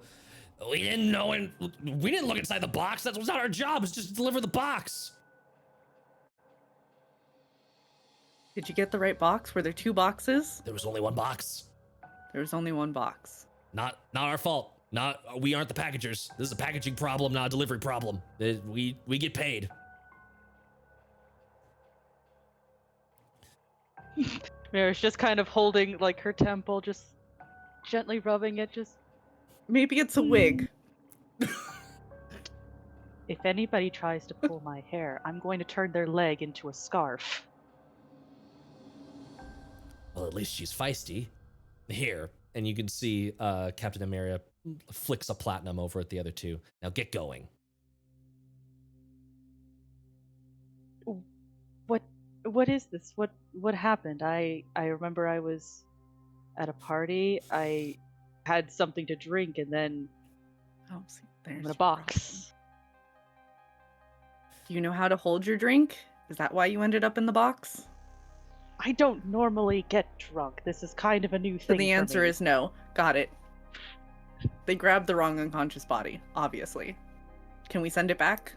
We didn't know, and we didn't look inside the box. That was not our job. It's just to deliver the box. Did you get the right box? Were there 2 boxes? There was only one box. There was only 1 box. Not our fault. We aren't the packagers. This is a packaging problem, not a delivery problem. We get paid. Mary's just kind of holding like her temple, just gently rubbing it, just Maybe it's a wig. if anybody tries to pull my hair, I'm going to turn their leg into a scarf. Well, at least she's feisty. Here, and you can see Captain Ameria flicks a platinum over at the other two. Now get going. What is this? What happened? I remember I was at a party. I had something to drink, and then Oh, see, there's I'm in a your box. problem. Do you know how to hold your drink? Is that why you ended up in the box? I don't normally get drunk. This is kind of a new So thing. the for answer me. is no. Got it. They grabbed the wrong unconscious body, obviously. Can we send it back?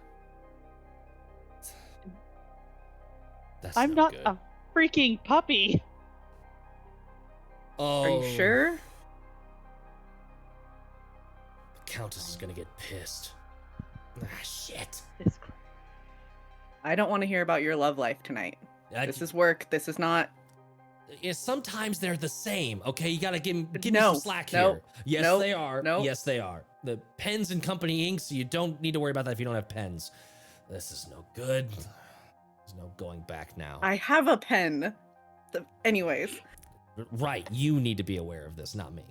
That's I'm not good. a freaking puppy. Oh, Are you sure? The Countess is gonna get pissed. Ah, shit. This I don't want to hear about your love life tonight. This is work. This is not. Sometimes they're the same. Okay, you gotta give me No, some slack no, here. Yes, no, they are. no. Yes, they are. The pens and company inks. You don't need to worry about that if you don't have pens. This is no good. There's no going back now. I have a pen. Anyways, Right, you need to be aware of this, not me.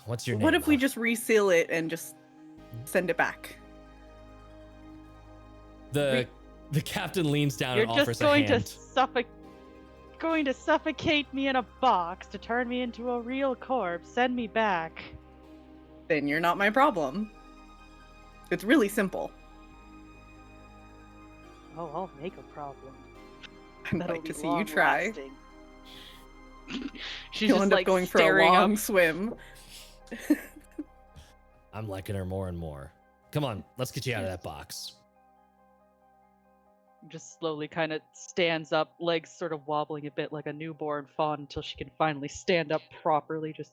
What's your name? what if we huh? just reseal it and just send it back? The captain leans down You're and offers just going a hand. to suffocate me in a box to turn me into a real corpse. Send me back. Then you're not my problem. It's really simple. Oh, I'll make a problem. I'd That'll like to be see you try. long-lasting. She's You'll just end up like going for a staring long up. swim. I'm liking her more and more. Come on, let's get you out of that box. Just slowly kind of stands up, legs sort of wobbling a bit like a newborn fawn until she can finally stand up properly. Just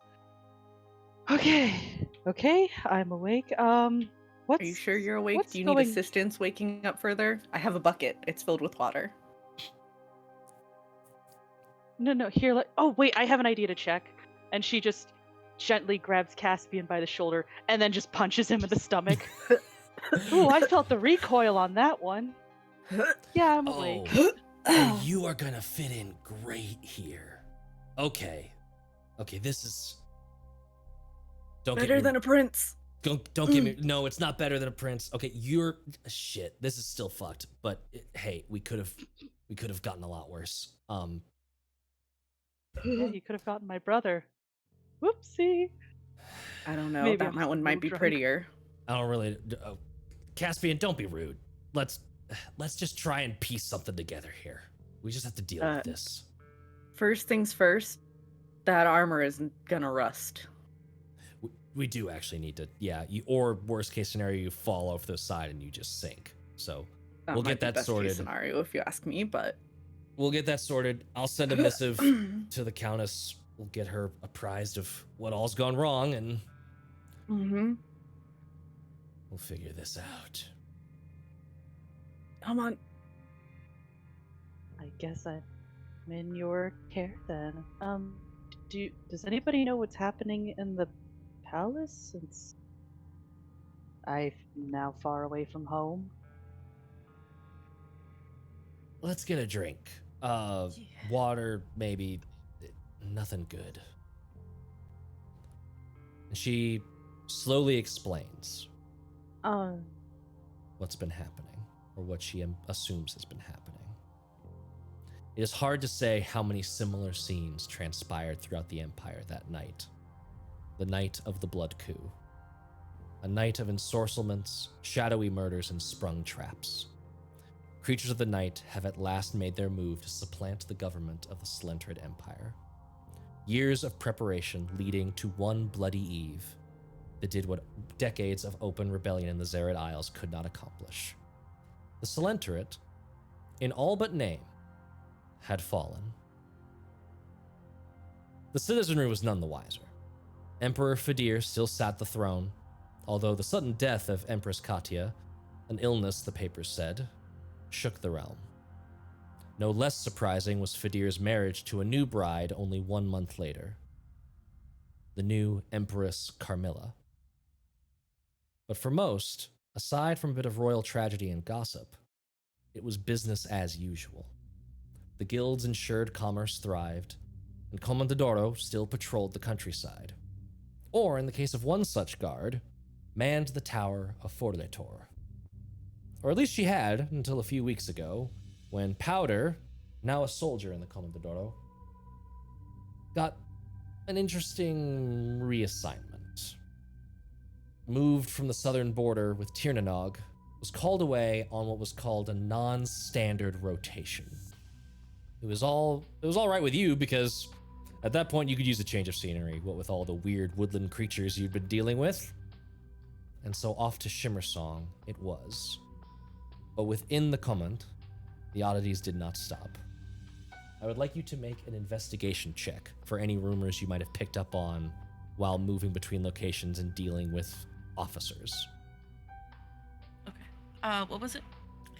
okay, I'm awake. What's Are you sure you're awake? what's Do you going... need assistance waking up further? I have a bucket. It's filled with water. No, here, like, oh wait, I have an idea to check. And she just gently grabs Caspian by the shoulder and then just punches him in the stomach. Ooh, I felt the recoil on that one. Yeah, I'm awake. Oh, you are gonna fit in great here. Okay, this is. Don't Better than a prince. Don't get me. No, it's not better than a prince. Okay, you're shit. This is still fucked. But hey, we could have gotten a lot worse. Yeah, you could have gotten my brother. Whoopsie. I don't know. Maybe That I'm just a one might little be drunk. prettier. I don't really. Caspian, don't be rude. Let's just try and piece something together here. We just have to deal with this. First things first, that armor isn't gonna rust. We do actually need to, or worst case scenario, you fall off the side and you just sink. So That we'll might get be that best case sorted. scenario, if you ask me, but We'll get that sorted. I'll send a missive to the Countess. We'll get her apprised of what all's gone wrong, and we'll figure this out. come on. I guess I'm in your care then. Does anybody know what's happening in the palace since I'm now far away from home? Let's get a drink. Water, maybe. Nothing good. And she slowly explains what's been happening, or what she assumes has been happening. It is hard to say how many similar scenes transpired throughout the Empire that night. The night of the Blood Coup. A night of ensorcelments, shadowy murders, and sprung traps. Creatures of the night have at last made their move to supplant the government of the Solenterate Empire. Years of preparation leading to one bloody eve that did what decades of open rebellion in the Zerid Isles could not accomplish. The Solenterate, in all but name, had fallen. The citizenry was none the wiser. Emperor Fidir still sat the throne, although the sudden death of Empress Katya, an illness the papers said, shook the realm. No less surprising was Fidir's marriage to a new bride only 1 month later, the new Empress Carmilla. But for most, aside from a bit of royal tragedy and gossip, it was business as usual. The guilds ensured commerce thrived, and Komand da Troya still patrolled the countryside. Or, in the case of one such guard, manned the tower of Forletor. Or at least she had, until a few weeks ago, when Powder, now a soldier in the Komand da Troya, got an interesting reassignment. Moved from the southern border with Tirnanog, was called away on what was called a non-standard rotation. It was all right with you because at that point you could use a change of scenery, what with all the weird woodland creatures you'd been dealing with. And so off to Shimmersong it was. But within the Command, the oddities did not stop. I would like you to make an investigation check for any rumors you might have picked up on while moving between locations and dealing with officers. Okay. What was it?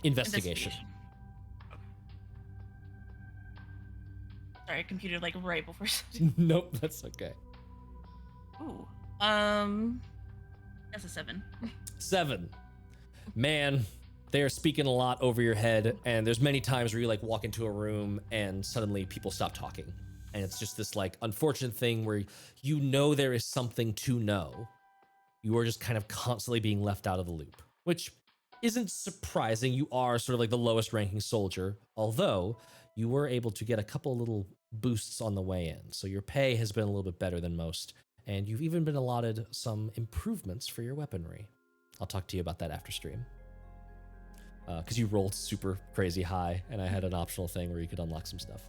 Investigation. Okay. Sorry, computer like right before. Nope, that's okay. Ooh. That's a 7. 7. Man, they are speaking a lot over your head, and there's many times where you like walk into a room and suddenly people stop talking. And it's just this like unfortunate thing where you know there is something to know. You are just kind of constantly being left out of the loop, which isn't surprising. You are sort of like the lowest ranking soldier, although you were able to get a couple little boosts on the way in. So your pay has been a little bit better than most, and you've even been allotted some improvements for your weaponry. I'll talk to you about that after stream. Because you rolled super crazy high, and I had an optional thing where you could unlock some stuff.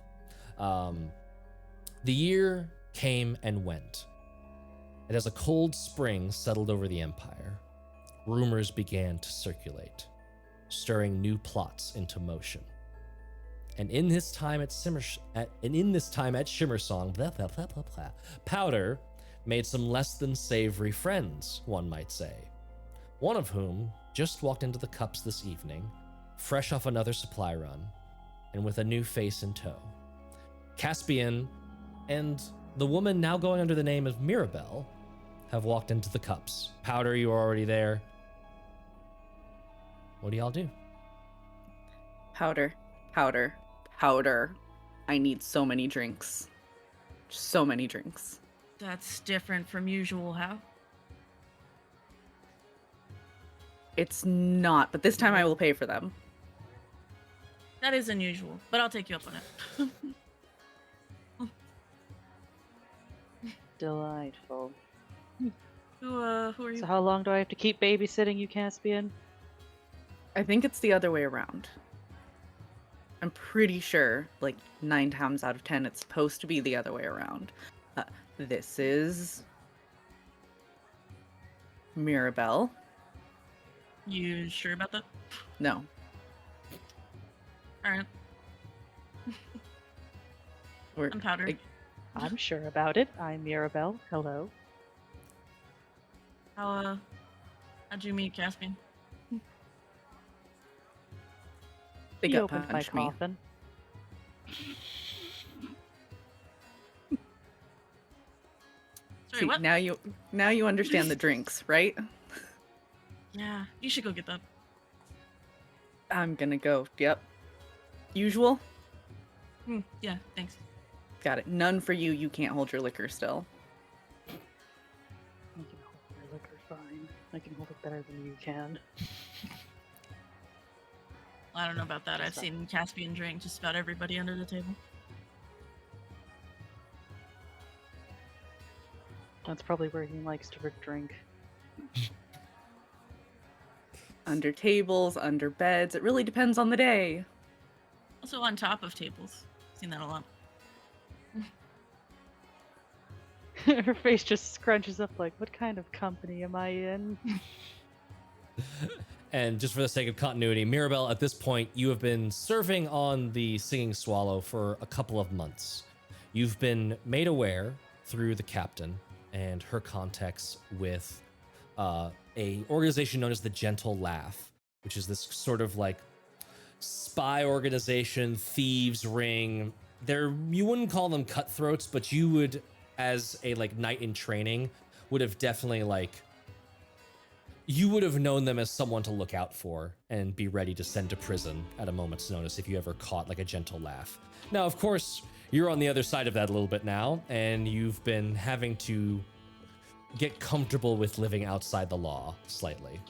The year came and went, and as a cold spring settled over the Empire, rumors began to circulate, stirring new plots into motion. And in this time at Shimmersong, blah, blah, blah, blah, blah, Powder made some less than savory friends, one might say. One of whom just walked into the cups this evening, fresh off another supply run, and with a new face in tow. Caspian and the woman now going under the name of Mirabell have walked into the cups. Powder, you are already there. What do y'all do? Powder. I need so many drinks. So many drinks. That's different from usual, how? It's not, but this time I will pay for them. That is unusual, but I'll take you up on it. Delightful. Who are you? So how long do I have to keep babysitting you, Caspian? I think it's the other way around. I'm pretty sure, like 9 times out of 10, it's supposed to be the other way around. This is Mirabell. You sure about that? No. All right. I'm Powder. I'm sure about it. I'm Mirabell. Hello. How'd you meet Caspian? They He got opened my punched me. coffin. Sorry, See, what? now you understand the drinks, right? Yeah, you should go get that. I'm gonna go. Yep. Usual. Yeah, thanks. Got it. None for you. You can't hold your liquor still. I can hold your liquor fine. I can hold it better than you can. I don't know about that. I've seen Caspian drink just about everybody under the table. That's probably where he likes to drink. Under tables, under beds. It really depends on the day. Also on top of tables. Seen that a lot. Her face just scrunches up like, what kind of company am I in? And just for the sake of continuity, Mirabell, at this point, you have been serving on the Singing Swallow for a couple of months. You've been made aware through the captain and her contacts with a organization known as the Gentle Laugh, which is this sort of like spy organization, thieves ring. You wouldn't call them cutthroats, but you would, as a like knight in training, would have definitely you would have known them as someone to look out for and be ready to send to prison at a moment's notice if you ever caught like a Gentle Laugh. Now, of course, you're on the other side of that a little bit now, and you've been having to get comfortable with living outside the law slightly.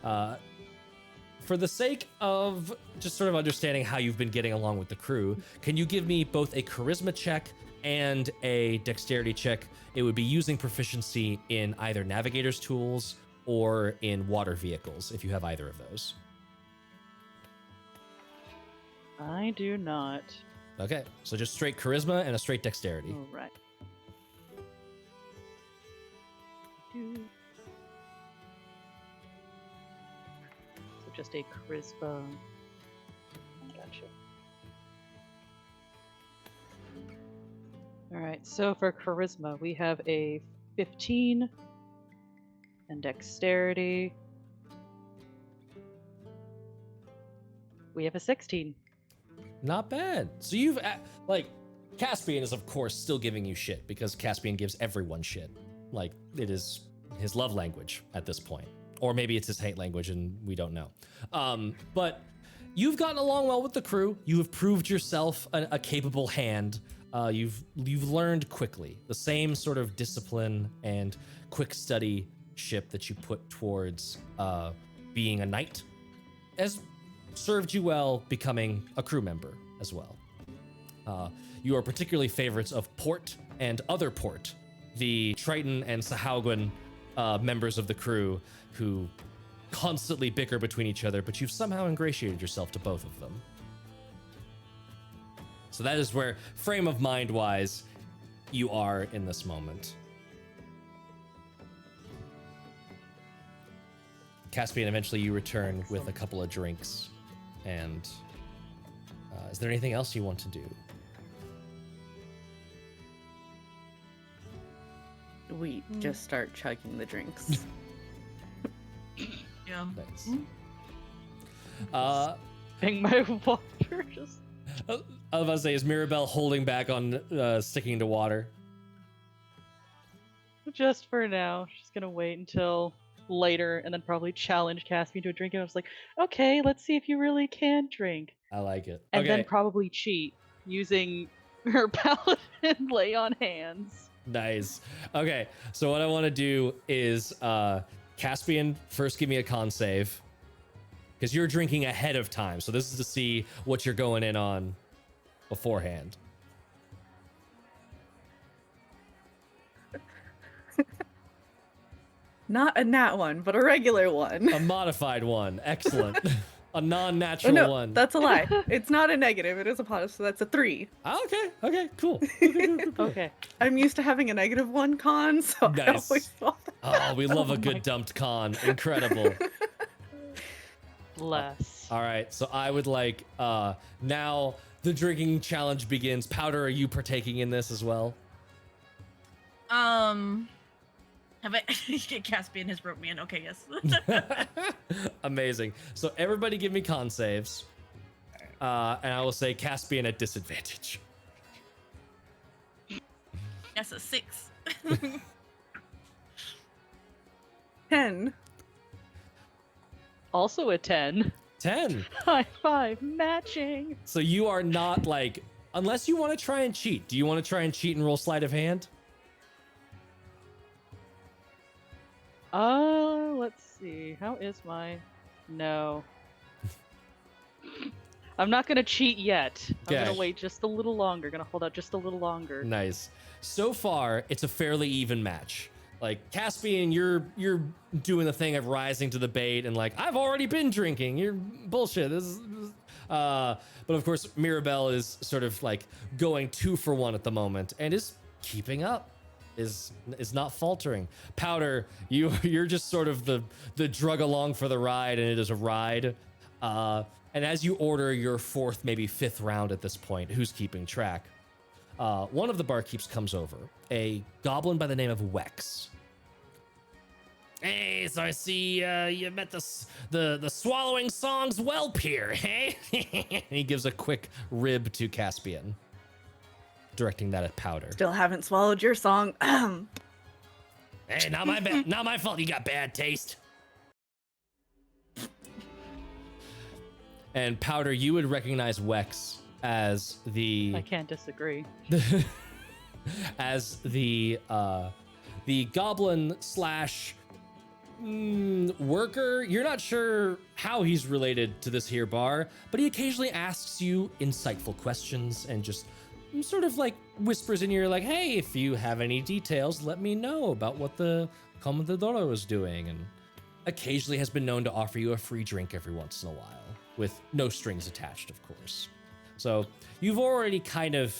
For the sake of just sort of understanding how you've been getting along with the crew, can you give me both a charisma check and a dexterity check? It would be using proficiency in either navigator's tools or in water vehicles, if you have either of those. I do not. Okay, so just straight charisma and a straight dexterity. All right. So just a charisma. Gotcha. All right, so for charisma, we have a 15 and dexterity. We have a 16. Not bad. So you've, Caspian is of course still giving you shit because Caspian gives everyone shit. Like, it is his love language at this point. Or maybe it's his hate language and we don't know. But you've gotten along well with the crew. You have proved yourself a capable hand. You've learned quickly. The same sort of discipline and quick study ship that you put towards being a knight has served you well becoming a crew member as well. You are particularly favorites of Port and Other Port, the Triton and Sahauguin members of the crew who constantly bicker between each other, but you've somehow ingratiated yourself to both of them. So that is where, frame of mind wise, you are in this moment. Caspian, eventually you return with a couple of drinks. And is there anything else you want to do? We just start chugging the drinks. Yeah. Nice. Bang my water. Just I was about to say, is Mirabell holding back on sticking to water? Just for now. She's gonna wait until later and then probably challenge Caspian to a drink. And I was like, okay, let's see if you really can drink. I like it. And Okay. then probably cheat using her paladin lay on hands. Nice. Okay, so what I want to do is Caspian, first give me a con save. Because you're drinking ahead of time, so this is to see what you're going in on beforehand. Not a nat one, but a regular one. A modified one. Excellent. A non-natural Oh, no, one. that's a lie. It's not a negative. It is a positive, so that's a 3. Okay, cool. Okay. I'm used to having a negative 1 con, so I Nice. always thought that. Oh, we love a Oh good my- dumped con. Incredible. Less. All right, so I would like, now the drinking challenge begins. Powder, are you partaking in this as well? Have I? Caspian has broke me in. Okay, yes. Amazing. So everybody give me con saves. And I will say Caspian at disadvantage. That's a 6. 10. Also a 10. 10. High five, matching. So you are not like, unless you want to try and cheat. Do you want to try and cheat and roll sleight of hand? Let's see. How is my... No. I'm not gonna cheat yet. I'm Okay. gonna wait just a little longer. Gonna hold out just a little longer. Nice. So far, it's a fairly even match. Like Caspian, you're doing the thing of rising to the bait and like I've already been drinking. You're bullshit. But of course, Mirabell is sort of like going 2 for 1 at the moment and is keeping up. Is not faltering. Powder, you're just sort of the drug along for the ride, and it is a ride. And as you order your 4th, maybe 5th round at this point, who's keeping track? One of the barkeeps comes over, a goblin by the name of Wex. Hey, so I see you met the swallowing song's whelp here, hey? He gives a quick rib to Caspian, directing that at Powder. Still haven't swallowed your song. Hey, not my fault. You got bad taste. And Powder, you would recognize Wex as I can't disagree. as the goblin slash worker. You're not sure how he's related to this here bar, but he occasionally asks you insightful questions and just sort of like whispers in your ear like, hey, if you have any details, let me know about what the Komand da Troya is doing, and occasionally has been known to offer you a free drink every once in a while, with no strings attached, of course. So you've already kind of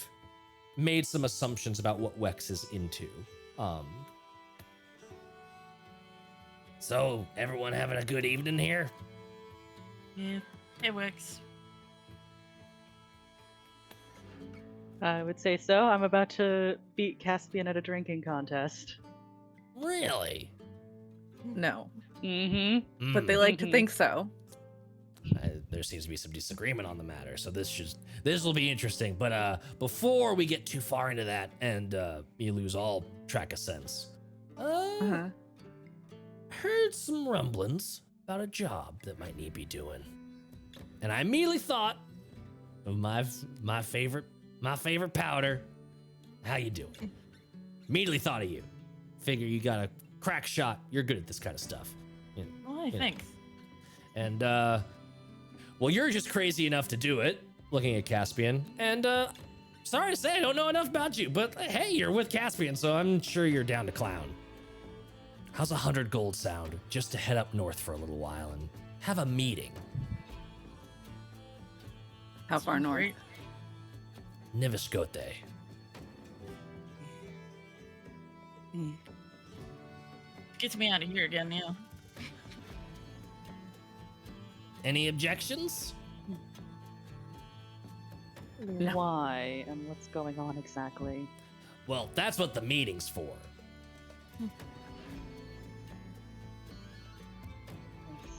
made some assumptions about what Wex is into. So everyone having a good evening here? Yeah, it works. I would say so. I'm about to beat Caspian at a drinking contest. Really? No, Mm-hmm. but they like to think so. There seems to be some disagreement on the matter, so this will be interesting. But before we get too far into that and you lose all track of sense, heard some rumblings about a job that might need to be doing, and I immediately thought of my favorite Powder. How you doing? Immediately thought of you. Figure you got a crack shot. You're good at this kind of stuff. Why, thanks. And well, you're just crazy enough to do it. Looking at Caspian, and sorry to say, I don't know enough about you, but hey, you're with Caspian, so I'm sure you're down to clown. How's 100 gold sound just to head up north for a little while and have a meeting? How far north? Great. Niviscote. Gets me out of here again, yeah. Any objections? No. Why and what's going on exactly? Well, that's what the meeting's for. Let's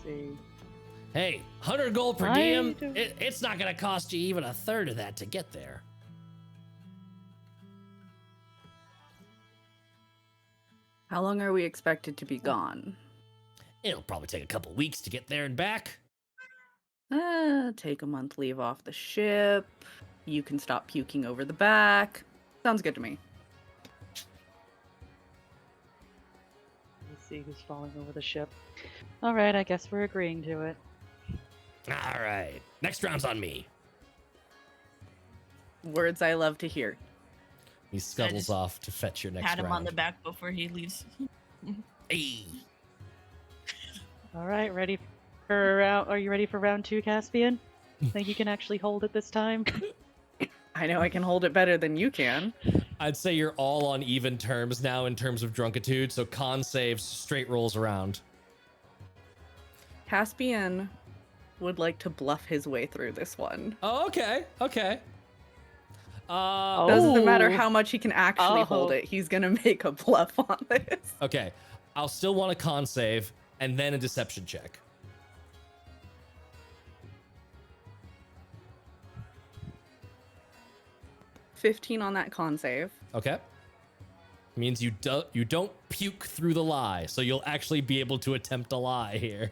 see. Hey, 100 gold per I diem, don't- it's not gonna cost you even a third of that to get there. How long are we expected to be gone? It'll probably take a couple weeks to get there and back. Take a month leave off the ship. You can stop puking over the back. Sounds good to me. Let's see who's falling over the ship. All right, I guess we're agreeing to it. All right, next round's on me. Words I love to hear. He scuttles just off to fetch your next Pat him round. on the back before he leaves. Hey. All right, ready for round? Are you ready for round 2, Caspian? Think you can actually hold it this time? I know I can hold it better than you can. I'd say you're all on even terms now in terms of drunkitude, so con saves, straight rolls around. Caspian would like to bluff his way through this one. Oh, okay. Doesn't matter how much he can actually hold Oh. it. He's gonna make a bluff on this. Okay. I'll still want a con save and then a deception check. $15 on that con save. Okay. Means you don't puke through the lie, so you'll actually be able to attempt a lie here.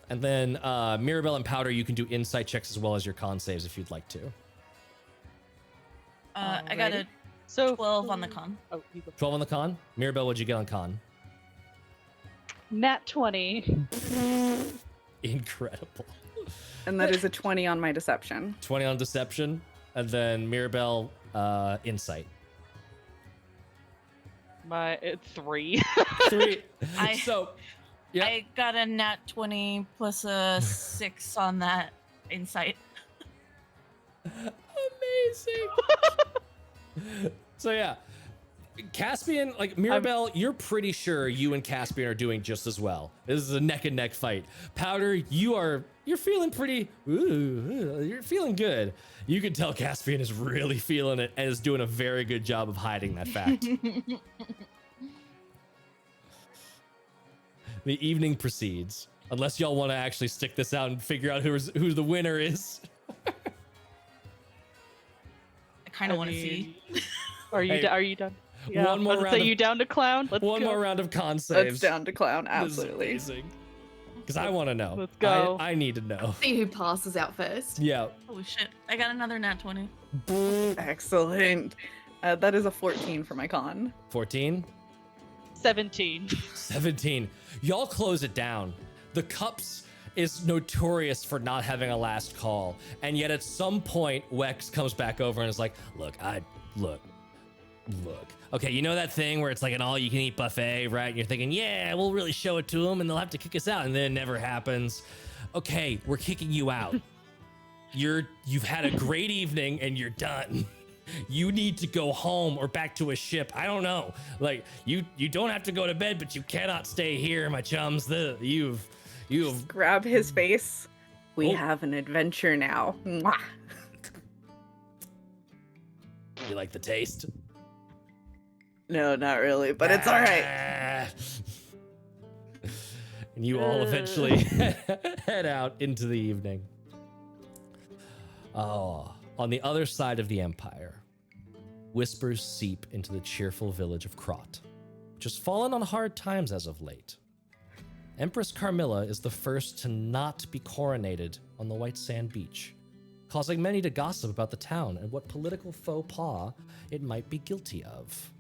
And then Mirabell and Powder, you can do insight checks as well as your con saves if you'd like to. I got a So 12 on the con. Oh, you go. 12 on the con. Mirabell, what'd you get on con? Nat 20. Incredible. And that is a 20 on my deception. 20 on deception, and then Mirabell, insight. It's 3. 3. I- So, yeah. I got a nat 20 plus a 6 on that insight. Amazing. So yeah, Caspian, like Mirabell, you're pretty sure you and Caspian are doing just as well. This is a neck and neck fight. Powder, you're feeling pretty. You're feeling good. You can tell Caspian is really feeling it and is doing a very good job of hiding that fact. The evening proceeds, unless y'all want to actually stick this out and figure out who the winner is. I kind of want to see. Are you Hey, are you done? one more I was round say of- you down to clown. Let's One go. more round of con saves. That's down to clown, absolutely. Because I want to know. Let's go. I need to know. See who passes out first. Yeah. Holy shit. I got another nat 20. Excellent. That is a 14 for my con. 14, 17. 17. Y'all close it down. The Cups is notorious for not having a last call. And yet at some point, Wex comes back over and is like, look. Okay, you know that thing where it's like an all-you-can-eat buffet, right? And you're thinking, yeah, we'll really show it to them and they'll have to kick us out. And then it never happens. Okay, we're kicking you out. You've had a great evening and you're done. You need to go home or back to a ship. I don't know. Like, you don't have to go to bed, but you cannot stay here, my chums. You've Grab his face. We Oh. have an adventure now. Mwah. You like the taste? No, not really, but it's all right. And you all eventually head out into the evening. Oh, on the other side of the Empire, whispers seep into the cheerful village of Krot, which has fallen on hard times as of late. Empress Carmilla is the first to not be coronated on the White Sand Beach, causing many to gossip about the town and what political faux pas it might be guilty of.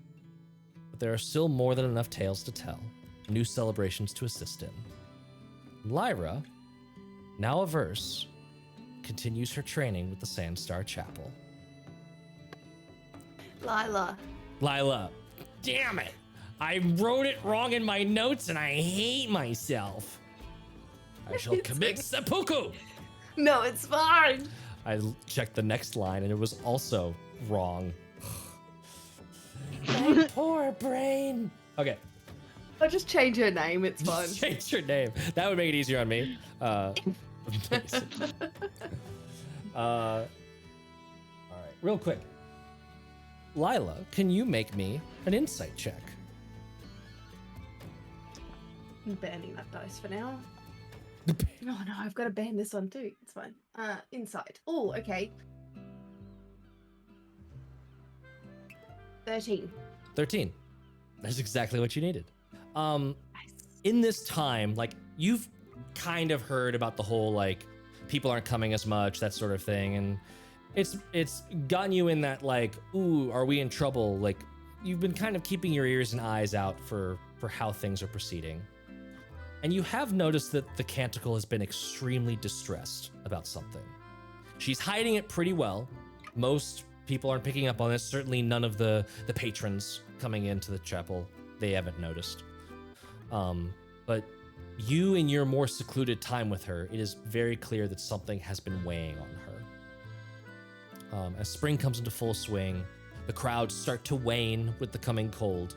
But there are still more than enough tales to tell, new celebrations to assist in. Lyra, now averse, continues her training with the Sandstar Chapel. Lila, damn it! I wrote it wrong in my notes and I hate myself. I shall commit seppuku! No, it's fine. I checked the next line and it was also wrong. My poor brain. Okay, I'll just change her name. It's fine. change your name. That would make it easier on me. Amazing. All right, real quick. Lila, can you make me an insight check? I'm banning that dice for now. No, I've got to ban this one too. It's fine. Insight. Oh, okay. 13. 13. That's exactly what you needed. Nice. In this time, like, you've kind of heard about the whole, like, people aren't coming as much, that sort of thing, and it's gotten you in that, like, ooh, are we in trouble? Like, you've been kind of keeping your ears and eyes out for how things are proceeding. And you have noticed that the Canticle has been extremely distressed about something. She's hiding it pretty well. Most people aren't picking up on this. Certainly none of the patrons coming into the chapel, they haven't noticed. But you, in your more secluded time with her, it is very clear that something has been weighing on her. As spring comes into full swing, the crowds start to wane with the coming cold.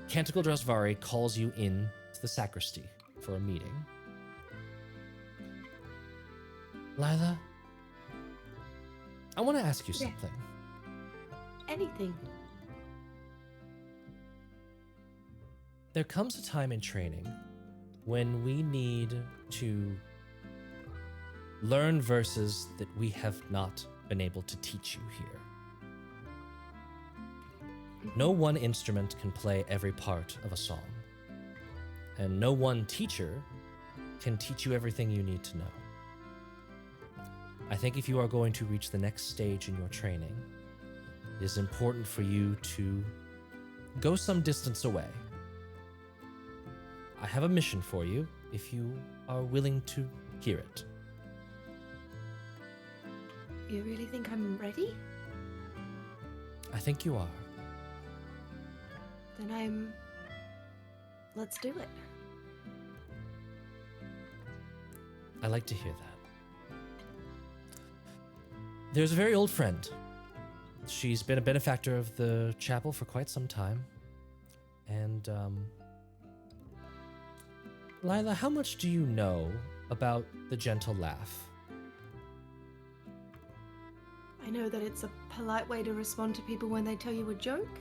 Canticle Drasvari calls you in to the sacristy for a meeting. Lila, I want to ask you Yeah. something. Anything. There comes a time in training when we need to learn verses that we have not been able to teach you here. No one instrument can play every part of a song, and no one teacher can teach you everything you need to know. I think if you are going to reach the next stage in your training, it is important for you to go some distance away. I have a mission for you if you are willing to hear it. You really think I'm ready? I think you are. Then let's do it. I like to hear that. There's a very old friend. She's been a benefactor of the chapel for quite some time. And, Lila, how much do you know about the gentle laugh? I know that it's a polite way to respond to people when they tell you a joke.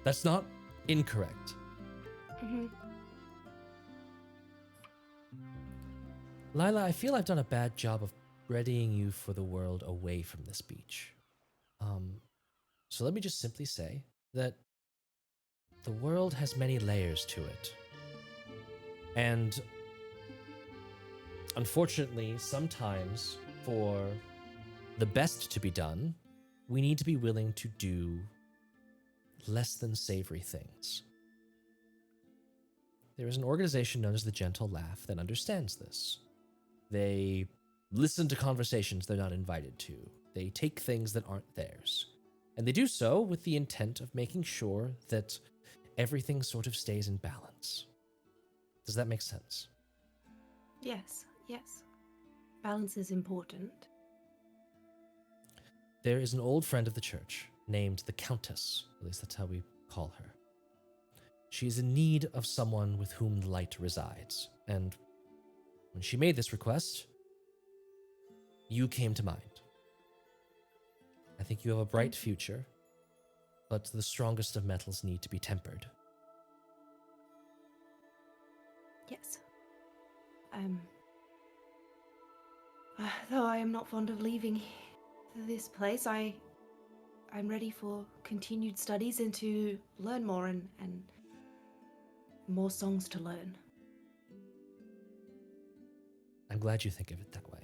That's not incorrect. Mm-hmm. Lila, I feel I've done a bad job of readying you for the world away from this beach. So let me just simply say that the world has many layers to it. And unfortunately, sometimes for the best to be done, we need to be willing to do less than savory things. There is an organization known as the Gentle Laugh that understands this. They listen to conversations they're not invited to. They take things that aren't theirs. And they do so with the intent of making sure that everything sort of stays in balance. Does that make sense? Yes, yes. Balance is important. There is an old friend of the church named the Countess, at least that's how we call her. She is in need of someone with whom the light resides, and when she made this request, you came to mind. I think you have a bright future, but the strongest of metals need to be tempered. Yes. Though I am not fond of leaving this place, I'm ready for continued studies and to learn more and more songs to learn. I'm glad you think of it that way.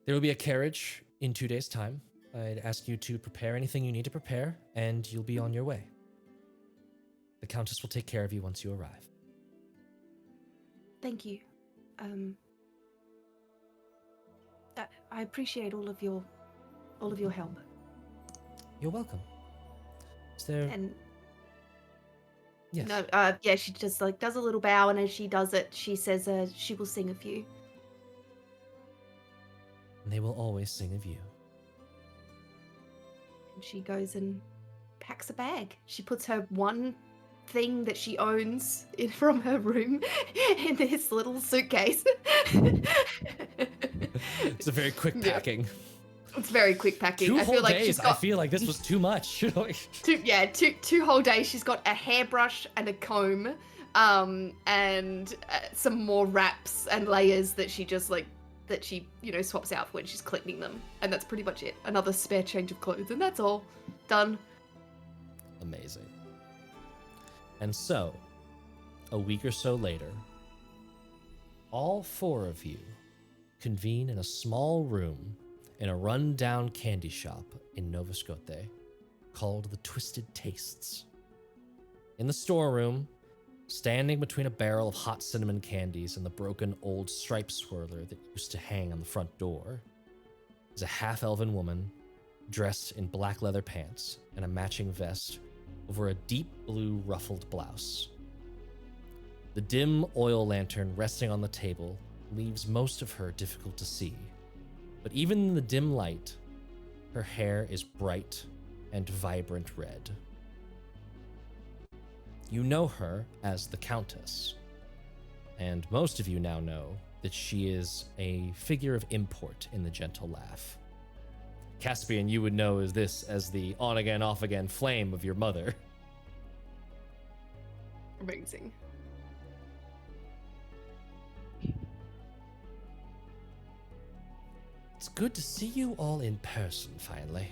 There will be a carriage in 2 days' time. I'd ask you to prepare anything you need to prepare, and you'll be on your way. The Countess will take care of you once you arrive. Thank you. I appreciate all of your help. You're welcome. Is there... And Yes. no, yeah, she just like does a little bow, and as she does it, she says she will sing a few. And they will always sing of you. And she goes and packs a bag. She puts her one thing that she owns from her room in this little suitcase. It's a very quick packing. It's very quick packing. 2 I whole feel like days. she's got I feel like this was too much. two whole days. She's got a hairbrush and a comb, and some more wraps and layers that she just swaps out when she's cleaning them, and that's pretty much it. Another spare change of clothes, and that's all done. Amazing. And so, a week or so later, all 4 of you convene in a small room in a run-down candy shop in Nova Scotia called the Twisted Tastes. In the storeroom, standing between a barrel of hot cinnamon candies and the broken old stripe swirler that used to hang on the front door, is a half-elven woman dressed in black leather pants and a matching vest over a deep blue ruffled blouse. The dim oil lantern resting on the table leaves most of her difficult to see, but even in the dim light, her hair is bright and vibrant red. You know her as the Countess, and most of you now know that she is a figure of import in the Gentle Laugh. Caspian, you would know as the on-again, off-again flame of your mother. Amazing. It's good to see you all in person, finally.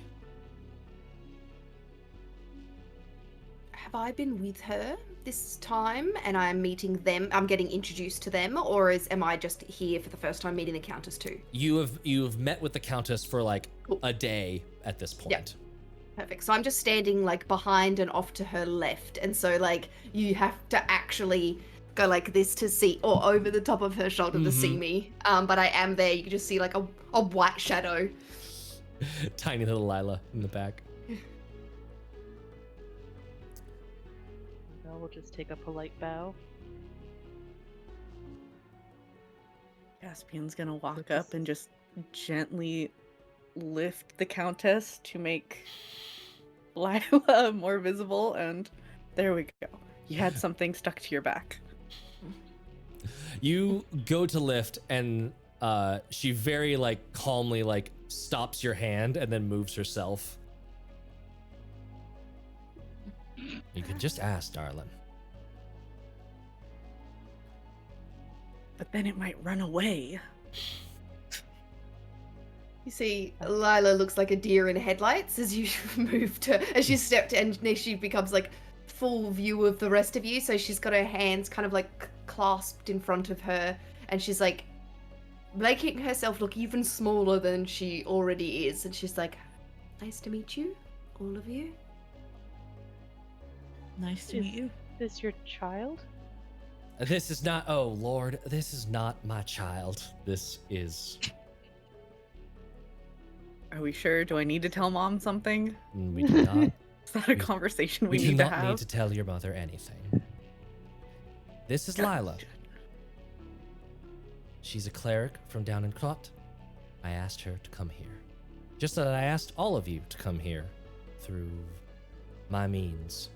Have I been with her this time and I'm meeting them? I'm getting introduced to them, or am I just here for the first time meeting the Countess too? You have met with the Countess for like a day at this point. Perfect. So I'm just standing like behind and off to her left, and so like you have to actually go like this to see, or over the top of her shoulder to see me. But I am there. You can just see like a white shadow. Tiny little Lila in the back. Well, we'll just take a polite bow. Caspian's gonna walk up and just gently lift the Countess to make Lila more visible, and there we go. You had something stuck to your back. You go to lift, and she very like calmly like stops your hand and then moves herself. You can just ask, darling. But then it might run away. You see, Lila looks like a deer in headlights as you moved her, as you stepped, and she becomes like full view of the rest of you. So she's got her hands kind of like clasped in front of her, and she's like making herself look even smaller than she already is. And she's like, "Nice to meet you, all of you." Nice to meet you. Is this your child? This is not. Oh Lord, this is not my child. This is. Are we sure? Do I need to tell Mom something? We do not. Is that a conversation we do need to not have? need to tell your mother anything. This is Lila. She's a cleric from down in Krot. I asked her to come here. Just that I asked all of you to come here through my means.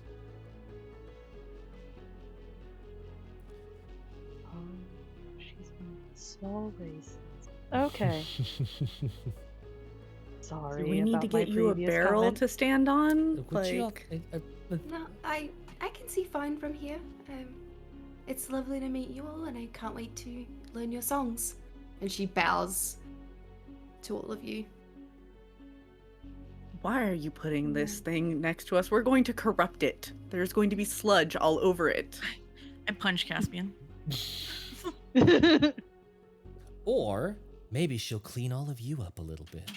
She's one of the small races. Okay. Sorry. Do we need to about my get you a previous barrel comment. to stand on? Would you all- Like, No, I can see fine from here. It's lovely to meet you all, and I can't wait to learn your songs. And she bows to all of you. why are you putting this thing next to us? We're going to corrupt it. There's going to be sludge all over it. I punch Caspian. Or maybe she'll clean all of you up a little bit.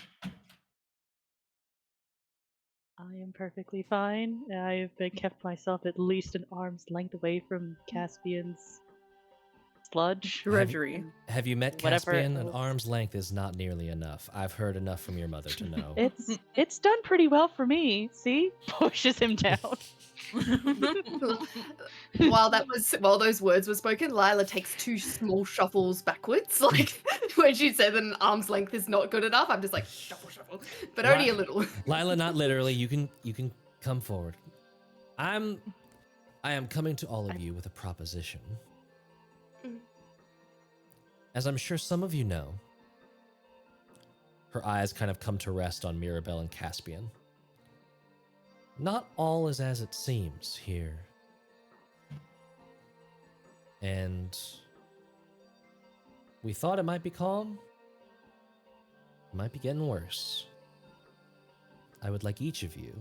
I am perfectly fine. I've kept myself at least an arm's length away from Caspian's sludge. Drudgery. Have you met Whatever Caspian? An else. arm's length is not nearly enough. I've heard enough from your mother to know. It's done pretty well for me. See? Pushes him down. While those words were spoken, Lila takes 2 small shuffles backwards. Like when she said that an arm's length is not good enough, I'm just like shuffle, shuffle, but only a little. Lila, not literally. You can come forward. I am coming to all of you with a proposition. Mm. As I'm sure some of you know, her eyes kind of come to rest on Mirabell and Caspian. Not all is as it seems here. And we thought it might be calm. It might be getting worse. I would like each of you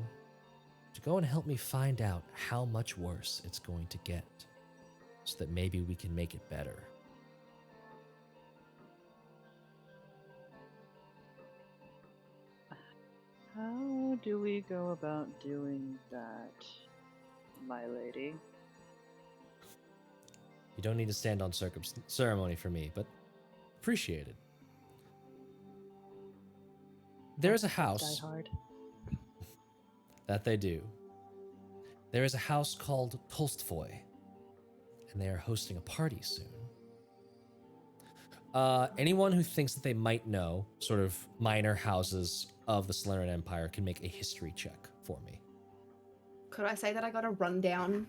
to go and help me find out how much worse it's going to get, so that maybe we can make it better. How do we go about doing that, my lady? You don't need to stand on ceremony for me, but appreciated. There's a house Die hard. that they do. There is a house called Tolstvoy, and they are hosting a party soon. Anyone who thinks that they might know sort of minor houses of the Solenterate Empire can make a history check for me. Could I say that I got a rundown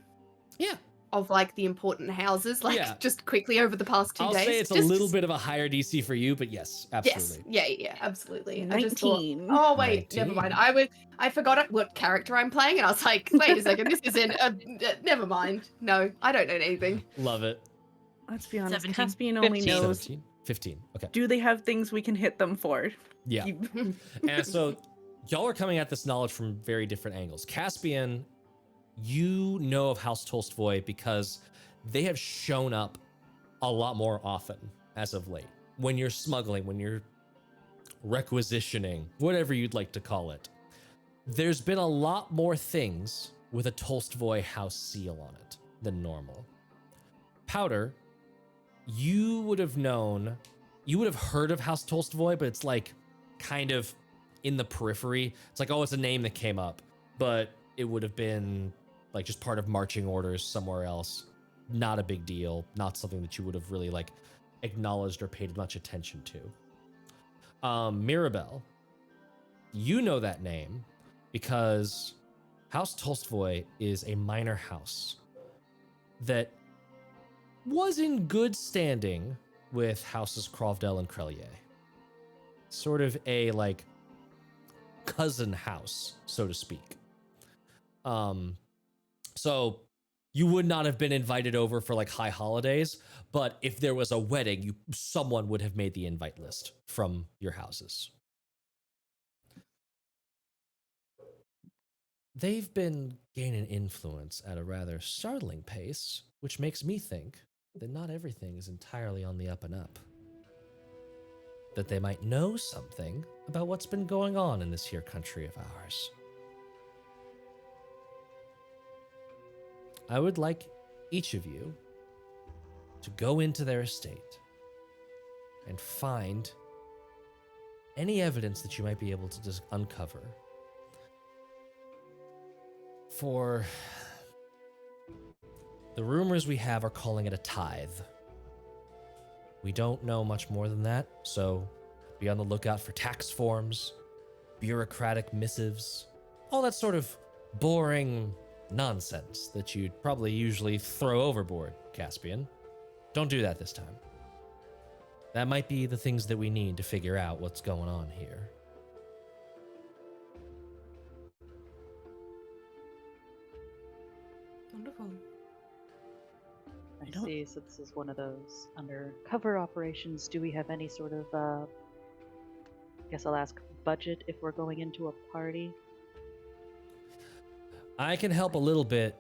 Yeah. of like the important houses, like Yeah. just quickly over the past 2 I'll days? say it's a little bit of a higher DC for you, but yes, absolutely. Yes, yeah, absolutely. I just thought, 19. oh wait, 19. never mind. I forgot what character I'm playing, and I was like, wait a second, this isn't. Never mind. No, I don't know anything. Love it. Let's be honest, 17. Caspian only 15. knows, 17? 15. Okay. do they have things we can hit them for? Yeah. You- And so y'all are coming at this knowledge from very different angles. Caspian, you know of House Tolstvoy because they have shown up a lot more often as of late. When you're smuggling, when you're requisitioning, whatever you'd like to call it. there's been a lot more things with a Tolstoy house seal on it than normal. Powder, you would have heard of House Tolstoy, but it's like kind of in the periphery. It's like, oh, it's a name that came up, but it would have been like just part of marching orders somewhere else. Not a big deal. Not something that you would have really like acknowledged or paid much attention to. Mirabell, you know that name because House Tolstoy is a minor house that was in good standing with Houses Krovdell and Krelier. Sort of a like cousin house, so to speak. So you would not have been invited over for like high holidays, but if there was a wedding, someone would have made the invite list from your houses. They've been gaining influence at a rather startling pace, which makes me think that not everything is entirely on the up and up. That they might know something about what's been going on in this here country of ours. I would like each of you to go into their estate and find any evidence that you might be able to just uncover for the rumors we have are calling it a tithe. We don't know much more than that, so be on the lookout for tax forms, bureaucratic missives, all that sort of boring nonsense that you'd probably usually throw overboard, Caspian. Don't do that this time. That might be the things that we need to figure out what's going on here. Wonderful. I see, so this is one of those undercover operations. Do we have any sort of, I guess I'll ask, budget if we're going into a party? I can help a little bit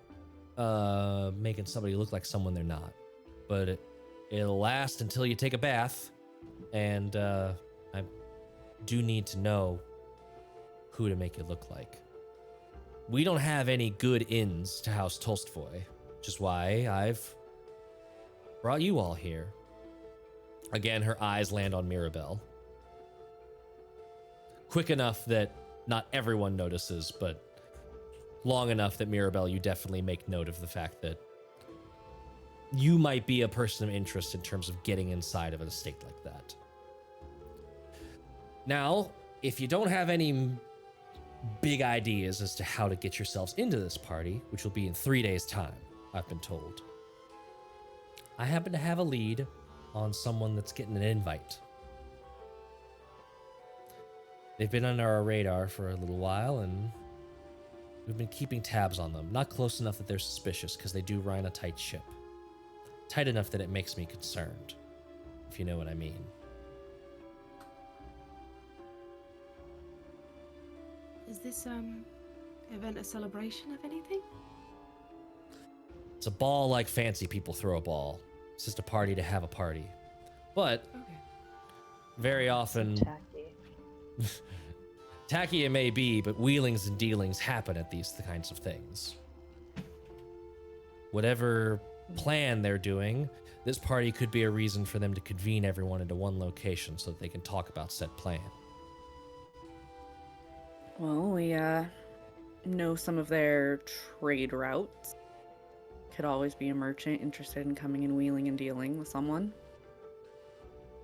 making somebody look like someone they're not, but it'll last until you take a bath, and I do need to know who to make it look like. We don't have any good ins to House Tolstoy, which is why I've brought you all here. Again, her eyes land on Mirabell. Quick enough that not everyone notices, but long enough that Mirabell, you definitely make note of the fact that you might be a person of interest in terms of getting inside of an estate like that. Now, if you don't have any big ideas as to how to get yourselves into this party, which will be in 3 days' time, I've been told, I happen to have a lead on someone that's getting an invite. They've been under our radar for a little while, and we've been keeping tabs on them. Not close enough that they're suspicious, because they do run a tight ship. Tight enough that it makes me concerned, if you know what I mean. Is this event a celebration of anything? It's a ball like fancy people throw a ball. It's just a party to have a party. But Okay. very often, Tacky. tacky it may be, but wheelings and dealings happen at these kinds of things. Whatever plan they're doing, this party could be a reason for them to convene everyone into one location so that they can talk about said plan. Well, we know some of their trade routes. Could always be a merchant interested in coming and wheeling and dealing with someone.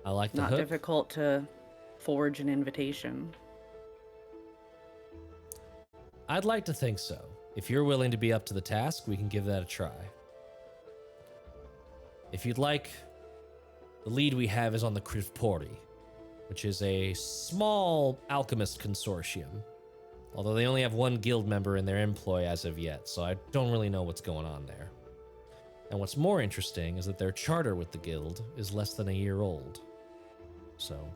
I like the Not hook. difficult to forge an invitation. I'd like to think so. If you're willing to be up to the task, we can give that a try. If you'd like, the lead we have is on the Krivpouri, which is a small alchemist consortium. Although they only have one guild member in their employ as of yet, so I don't really know what's going on there. And what's more interesting is that their charter with the guild is less than a year old. So,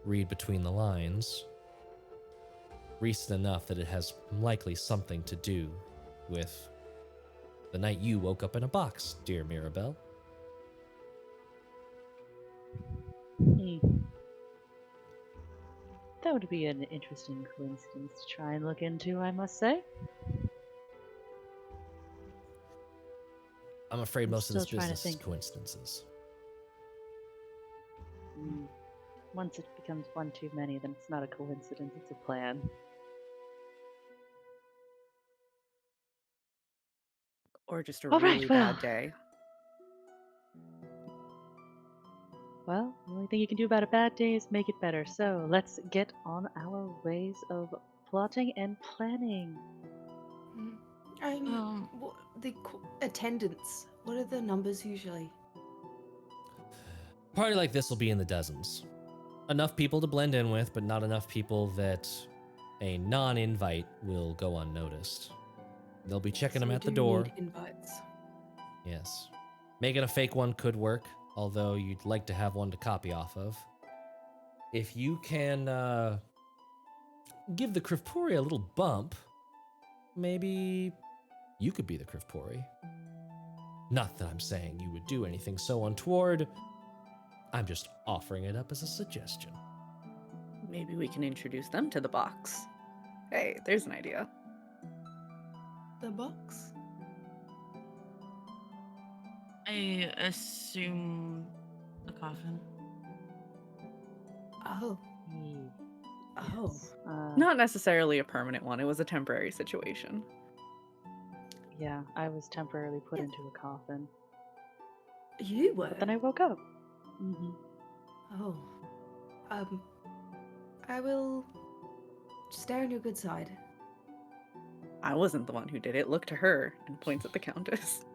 read between the lines. Recent enough that it has likely something to do with the night you woke up in a box, dear Mirabell. That would be an interesting coincidence to try and look into, I must say. I'm afraid I'm most of this still trying to business is think. coincidences. Once it becomes one too many, then it's not a coincidence, it's a plan. Or just a All right, really well. bad day. Well, the only thing you can do about a bad day is make it better. So let's get on our ways of plotting and planning. Attendance. What are the numbers usually? Party like this will be in the dozens. Enough people to blend in with, but not enough people that a non-invite will go unnoticed. They'll be checking them we at the do door. need invites. Yes. Making a fake one could work, although you'd like to have one to copy off of. If you can give the Krivpouri a little bump, maybe you could be the Krivpouri. Not that I'm saying you would do anything so untoward. I'm just offering it up as a suggestion. Maybe we can introduce them to the box. Hey, there's an idea. The box? I assume a coffin. Oh. Oh. Not necessarily a permanent one. It was a temporary situation. Yeah, I was temporarily put into a coffin. You were? But then I woke up. Mm-hmm. Oh. I will stay on your good side. I wasn't the one who did it. Look to her, and points at the Countess.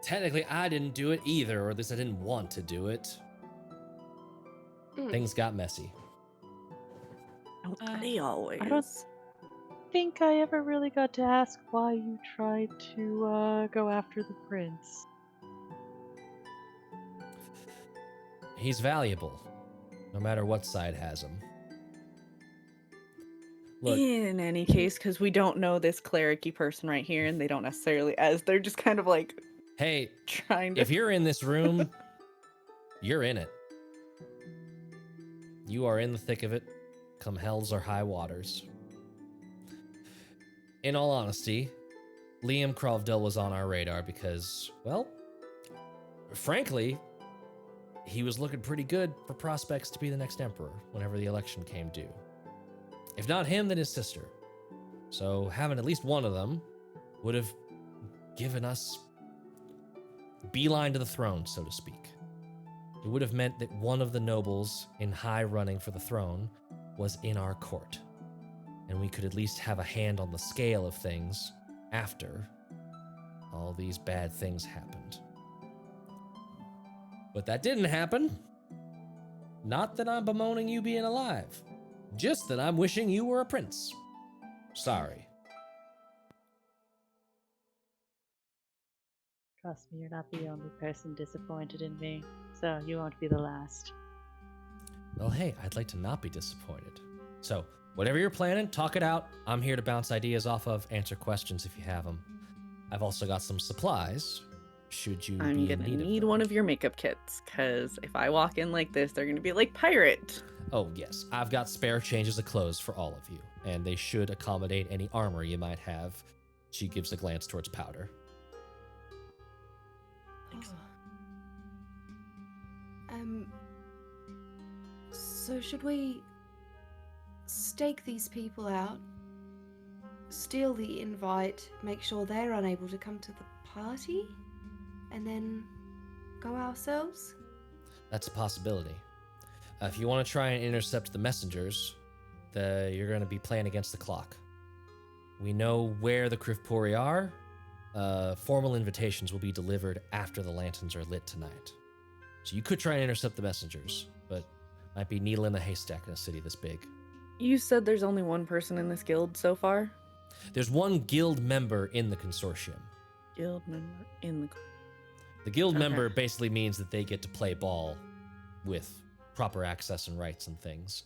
Technically, I didn't do it either, or at least I didn't want to do it. Things got messy. Don't they always? I don't think I ever really got to ask why you tried to go after the prince. He's valuable, no matter what side has him. Look, In any case, because we don't know this cleric-y person right here, and they don't necessarily they're just kind of like hey, trying to. if you're in this room, you're in it. You are in the thick of it, come hells or high waters. In all honesty, Liam Krovdell was on our radar because, well, frankly, he was looking pretty good for prospects to be the next emperor whenever the election came due. If not him, then his sister. So having at least one of them would have given us beeline to the throne, so to speak. It would have meant that one of the nobles in high running for the throne was in our court, and we could at least have a hand on the scale of things after all these bad things happened. But that didn't happen. Not that I'm bemoaning you being alive, just that I'm wishing you were a prince. Sorry. Trust me, you're not the only person disappointed in me, so you won't be the last. Well, hey, I'd like to not be disappointed. So, whatever you're planning, talk it out. I'm here to bounce ideas off of, answer questions if you have them. I've also got some supplies, should you I'm be in gonna need need of one them. of your makeup kits, because if I walk in like this, they're gonna be like, pirate! Oh, yes, I've got spare changes of clothes for all of you, and they should accommodate any armor you might have. She gives a glance towards powder. So should we stake these people out, steal the invite, make sure they're unable to come to the party, and then go ourselves? That's a possibility. If you want to try and intercept the messengers, you're going to be playing against the clock. We know where the Krivpouri are. Formal invitations will be delivered after the lanterns are lit tonight. So you could try and intercept the messengers, but might be needle in a haystack in a city this big. You said there's only one person in this guild so far? There's one guild member in the consortium. Guild member in the... The guild Okay. member basically means that they get to play ball with proper access and rights and things.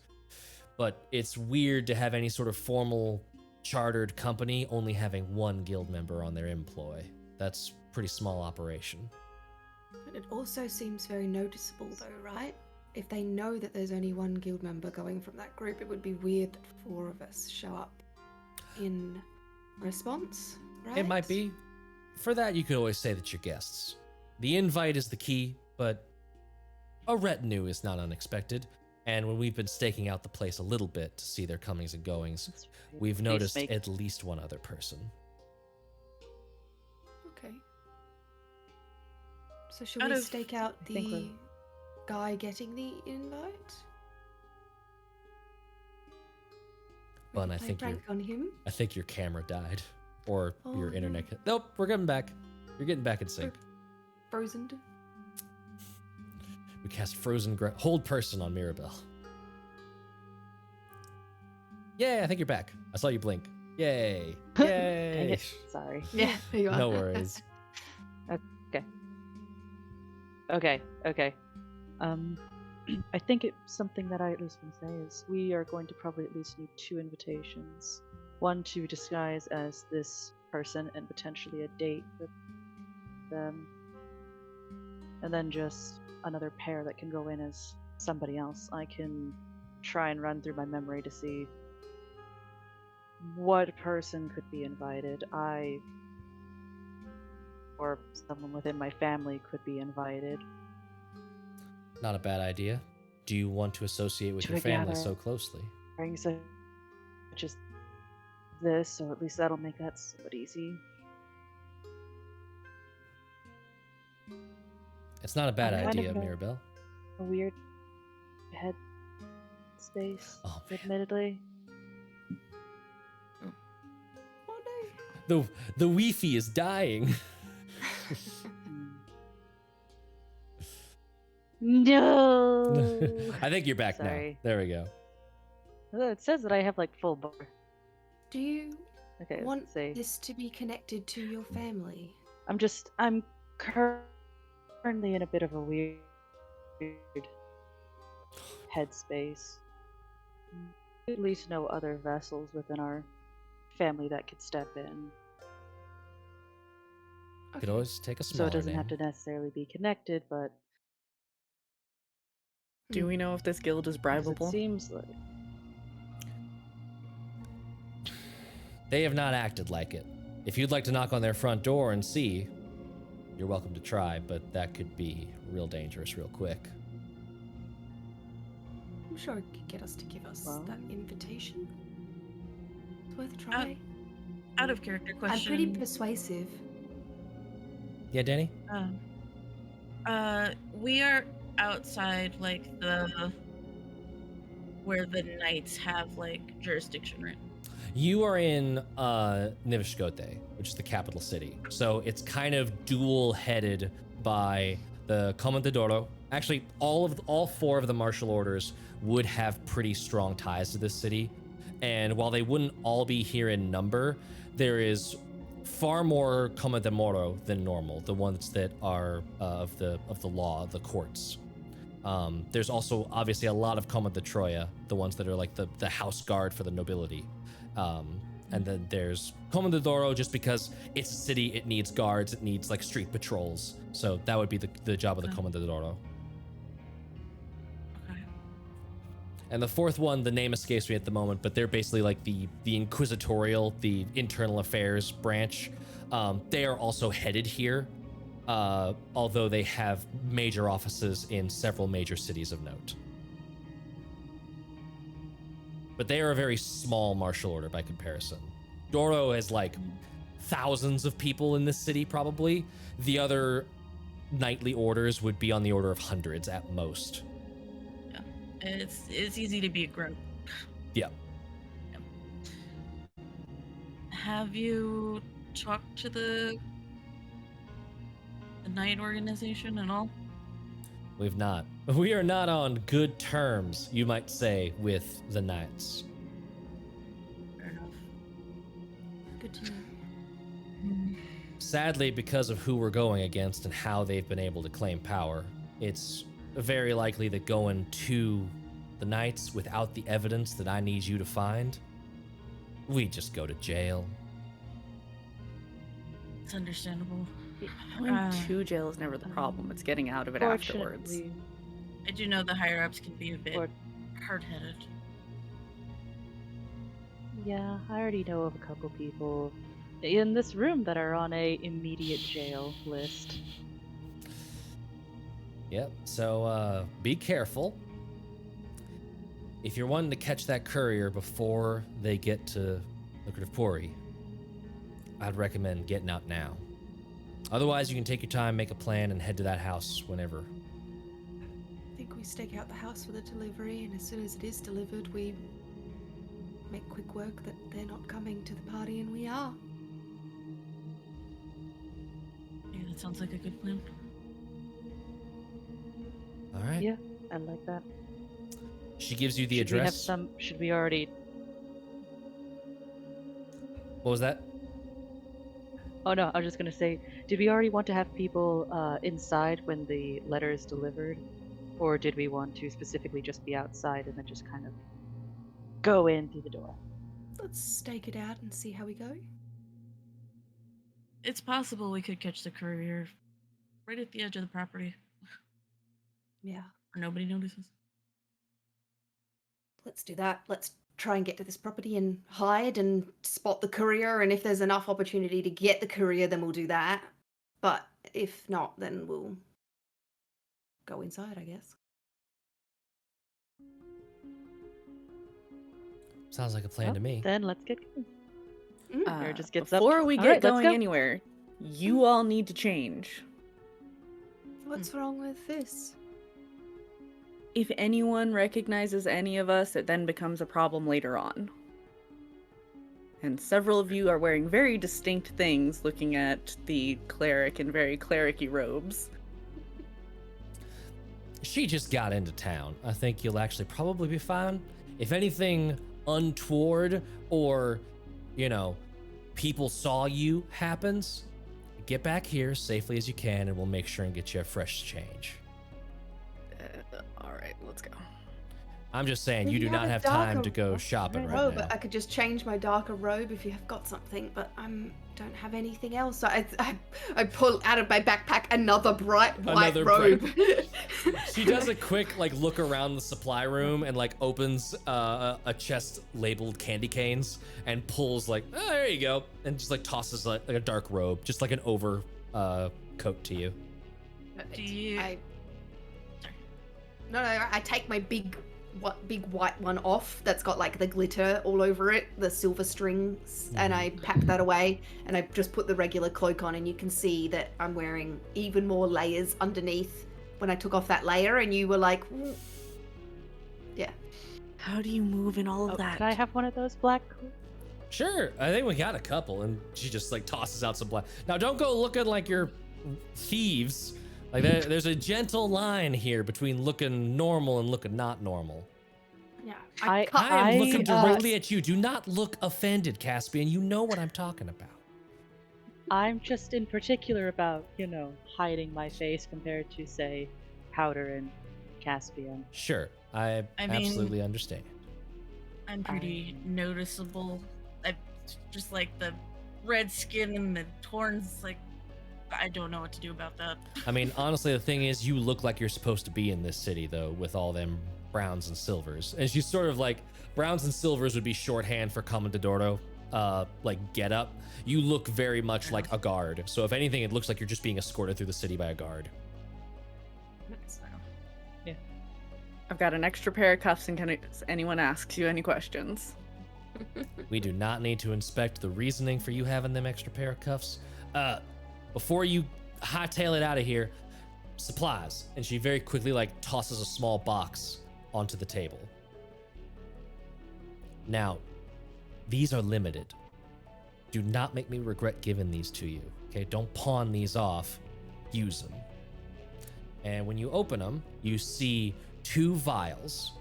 But it's weird to have any sort of formal chartered company only having one guild member on their employ. That's pretty small operation. But it also seems very noticeable though, right? if they know that there's only one guild member going from that group, it would be weird that 4 of us show up in response, right? It might be. For that, you could always say that you're guests. The invite is the key, but a retinue is not unexpected. And when we've been staking out the place a little bit to see their comings and goings, That's right. we've Please noticed make- at least one other person. Okay. So should Out we of- stake out I think the we're- guy getting the invite? We Bun, could I play think prank on him. I think your camera died. Or Oh, your no. internet. Nope, we're getting back. You're getting back in sync. Frozen. We cast hold person on Mirabell. Yay, I think you're back. I saw you blink. Yay. Dang Yay. it. Sorry. Yeah, there you are. No worries. Okay. I think it's something that I at least want to say is we are going to probably at least need 2 invitations. One to disguise as this person and potentially a date with them. And then just another pair that can go in as somebody else. I can try and run through my memory to see what person could be invited. Or someone within my family could be invited. Not a bad idea. Do you want to associate with your family Together. so closely? Such as this, so at least that'll make that somewhat easy. It's not a bad I'm kind idea, of a- Mirabell. A weird head space, Oh, man. admittedly. Oh no. The Wi-Fi is dying. No. I think you're back Sorry. now. There we go. It says that I have like full bar. Do you Okay, want let's see. this to be connected to your family? I'm currently in a bit of a weird headspace. At least no other vessels within our family that could step in. You could always take a So smaller it doesn't name. have to necessarily be connected, but Do we know if this guild is as it bribable? seems like They have not acted like it. If you'd like to knock on their front door and see, you're welcome to try, but that could be real dangerous real quick. I'm sure it could get us to give us Well. that invitation. It's worth a try. Out of character I'm question. pretty persuasive. Yeah, Danny? We are outside like where the knights have like jurisdiction, right? You are in Nivishkote, which is the capital city. So it's kind of dual-headed by the Komand da Troya. Actually, all 4 of the martial orders would have pretty strong ties to this city. And while they wouldn't all be here in number, there is far more Komand da Troya than normal, the ones that are of the law, the courts. There's also obviously a lot of Komand da Troya, the ones that are like the house guard for the nobility. And then there's Komand da Troya, just because it's a city, it needs guards, it needs like street patrols. So that would be the job of the Komand da Troya. Okay. And the 4th one, the name escapes me at the moment, but they're basically like the inquisitorial, the internal affairs branch. They are also headed here, although they have major offices in several major cities of note. But they are a very small martial order by comparison. Doro has like thousands of people in this city, probably. The other knightly orders would be on the order of hundreds at most. It's easy to be a grub. Yeah. Have you talked to the knight organization at all? We've not. We are not on good terms, you might say, with the knights. Fair enough. Good to know. Sadly, because of who we're going against and how they've been able to claim power, it's very likely that going to the knights without the evidence that I need you to find, we just go to jail. It's understandable. Going to jail is never the problem. It's getting out of it afterwards. fortunately, I do know the higher ups can be a bit Or- hard-headed. Yeah, I already know of a couple people in this room that are on a immediate jail list. Yep. So be careful. If you're wanting to catch that courier before they get to the Krivpouri, I'd recommend getting out now. Otherwise, you can take your time, make a plan, and head to that house whenever. I think we stake out the house for the delivery, and as soon as it is delivered, we make quick work that they're not coming to the party, and we are. Yeah, that sounds like a good plan. All right. Yeah, I like that. She gives you the Should we have address. should we already... What was that? Oh no, I was just gonna say, did we already want to have people inside when the letter is delivered? Or did we want to specifically just be outside and then just kind of go in through the door? Let's stake it out and see how we go. It's possible we could catch the courier right at the edge of the property, Yeah, where nobody notices. let's do that. Let's try and get to this property and hide and spot the courier, and if there's enough opportunity to get the courier, then we'll do that. But if not, then we'll go inside, I guess. Sounds like a plan Well, to me. Then let's get going. Or just gets up. Before we All get right, let's going go. anywhere, you all need to change. What's wrong with this? If anyone recognizes any of us, it then becomes a problem later on. And several of you are wearing very distinct things, looking at the cleric in very cleric-y robes. She just got into town. I think you'll actually probably be fine. If anything untoward or, people saw you happens, get back here as safely as you can and we'll make sure and get you a fresh change. All right, let's go. I'm just saying, Well, you you do have not a have time darker to go shopping right robe, now. but I could just change my darker robe if you have got something, but I don't have anything else. So I pull out of my backpack another bright white Another robe. She does a quick look around the supply room and opens a chest labeled candy canes and pulls oh, there you go, and just tosses a dark robe, just like an over coat to you. Do you? No, I take my big white one off that's got the glitter all over it, the silver strings, and I pack that away, and I just put the regular cloak on, and you can see that I'm wearing even more layers underneath when I took off that layer, and you were like, yeah. How do you move in all of that? Could I have one of those black? Sure, I think we got a couple, and she just tosses out some black. Now don't go looking like you're thieves. There's a gentle line here between looking normal and looking not normal. Yeah. I am looking directly at you. Do not look offended, Caspian. You know what I'm talking about. I'm just in particular about, hiding my face compared to, say, Powder and Caspian. Sure, I mean, absolutely understand. I'm pretty noticeable. I just the red skin and the torns. I don't know what to do about that. I mean, honestly, the thing is, you look like you're supposed to be in this city, though, with all them browns and silvers. And she's sort of browns and silvers would be shorthand for Komand da Troya, get up. You look very much like a guard. So if anything, it looks like you're just being escorted through the city by a guard. Yeah. I've got an extra pair of cuffs in case anyone asks you any questions. We do not need to inspect the reasoning for you having them extra pair of cuffs. Before you hightail it out of here, supplies. And she very quickly tosses a small box onto the table. Now, these are limited. Do not make me regret giving these to you. Okay, don't pawn these off. Use them. And when you open them, you see 2 vials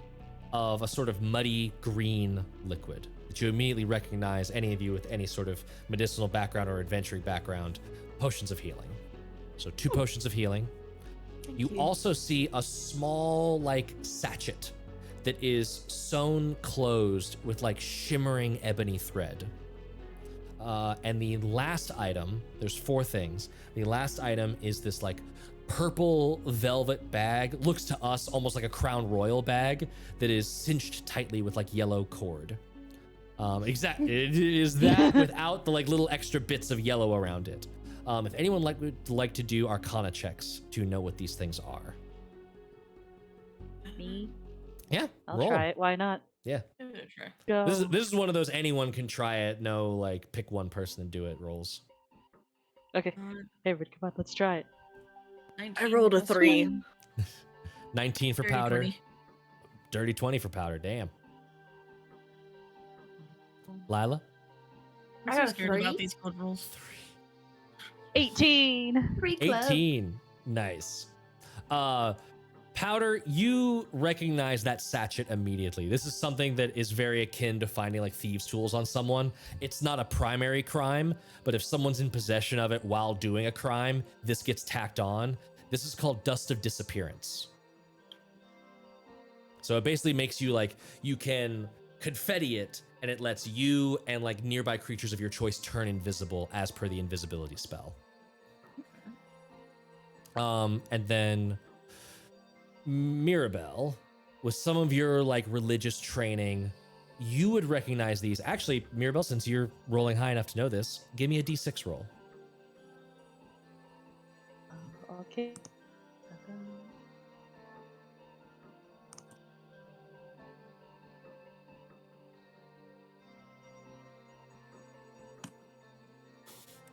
of a sort of muddy green liquid that you immediately recognize, any of you with any sort of medicinal background or adventuring background. Potions of healing. So 2 potions of healing. You also see a small sachet that is sewn closed with shimmering ebony thread. And the last item, there's 4 things. The last item is this purple velvet bag. Looks to us almost like a Crown Royal bag that is cinched tightly with like yellow cord. Exactly, it is that without the like little extra bits of yellow around it. If anyone would like to do Arcana checks to know what these things are. Me? Yeah, I'll roll try 'em. it. Why not? Yeah, Give it a try. Go. this is one of those anyone can try it. No, like pick one person and do it rolls. Okay. Hey, Rid, come on, let's try it. 19 rolled a plus 3. 1, 19 for dirty powder, 20. dirty 20 for powder. Damn. Lila, I'm I so got a scared 3. about these code rolls. 18. 3 club. 18. Nice. Powder, you recognize that sachet immediately. This is something that is very akin to finding like thieves' tools on someone. It's not a primary crime, but if someone's in possession of it while doing a crime, this gets tacked on. This is called dust of disappearance. So it basically makes you like, you can confetti it, and it lets you and like nearby creatures of your choice turn invisible as per the invisibility spell. And then Mirabell, with some of your like religious training, you would recognize these. Actually, Mirabell, since you're rolling high enough to know this, give me a d6 roll. Okay.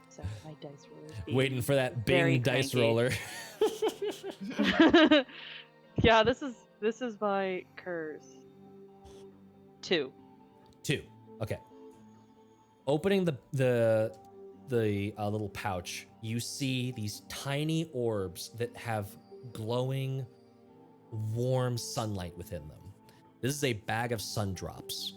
Sorry, my dice roller. is being Waiting for that very bing dice cranky. roller. Yeah, this is my curse. 2. 2. Okay. Opening the little pouch, you see these tiny orbs that have glowing, warm sunlight within them. This is a bag of sun drops,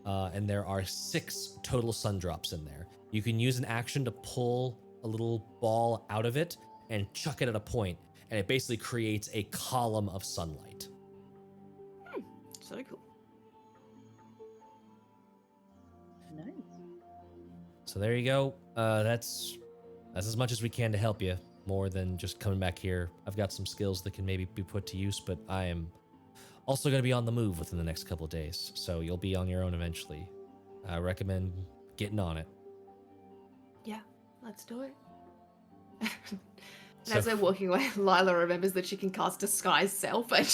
and there are 6 total sun drops in there. You can use an action to pull a little ball out of it and chuck it at a point, and it basically creates a column of sunlight. So cool. Nice. So there you go. That's as much as we can to help you. More than just coming back here. I've got some skills that can maybe be put to use, but I am also going to be on the move within the next couple of days. So you'll be on your own eventually. I recommend getting on it. Yeah, let's do it. And So- as they're walking away, Lila remembers that she can cast Disguise Self. And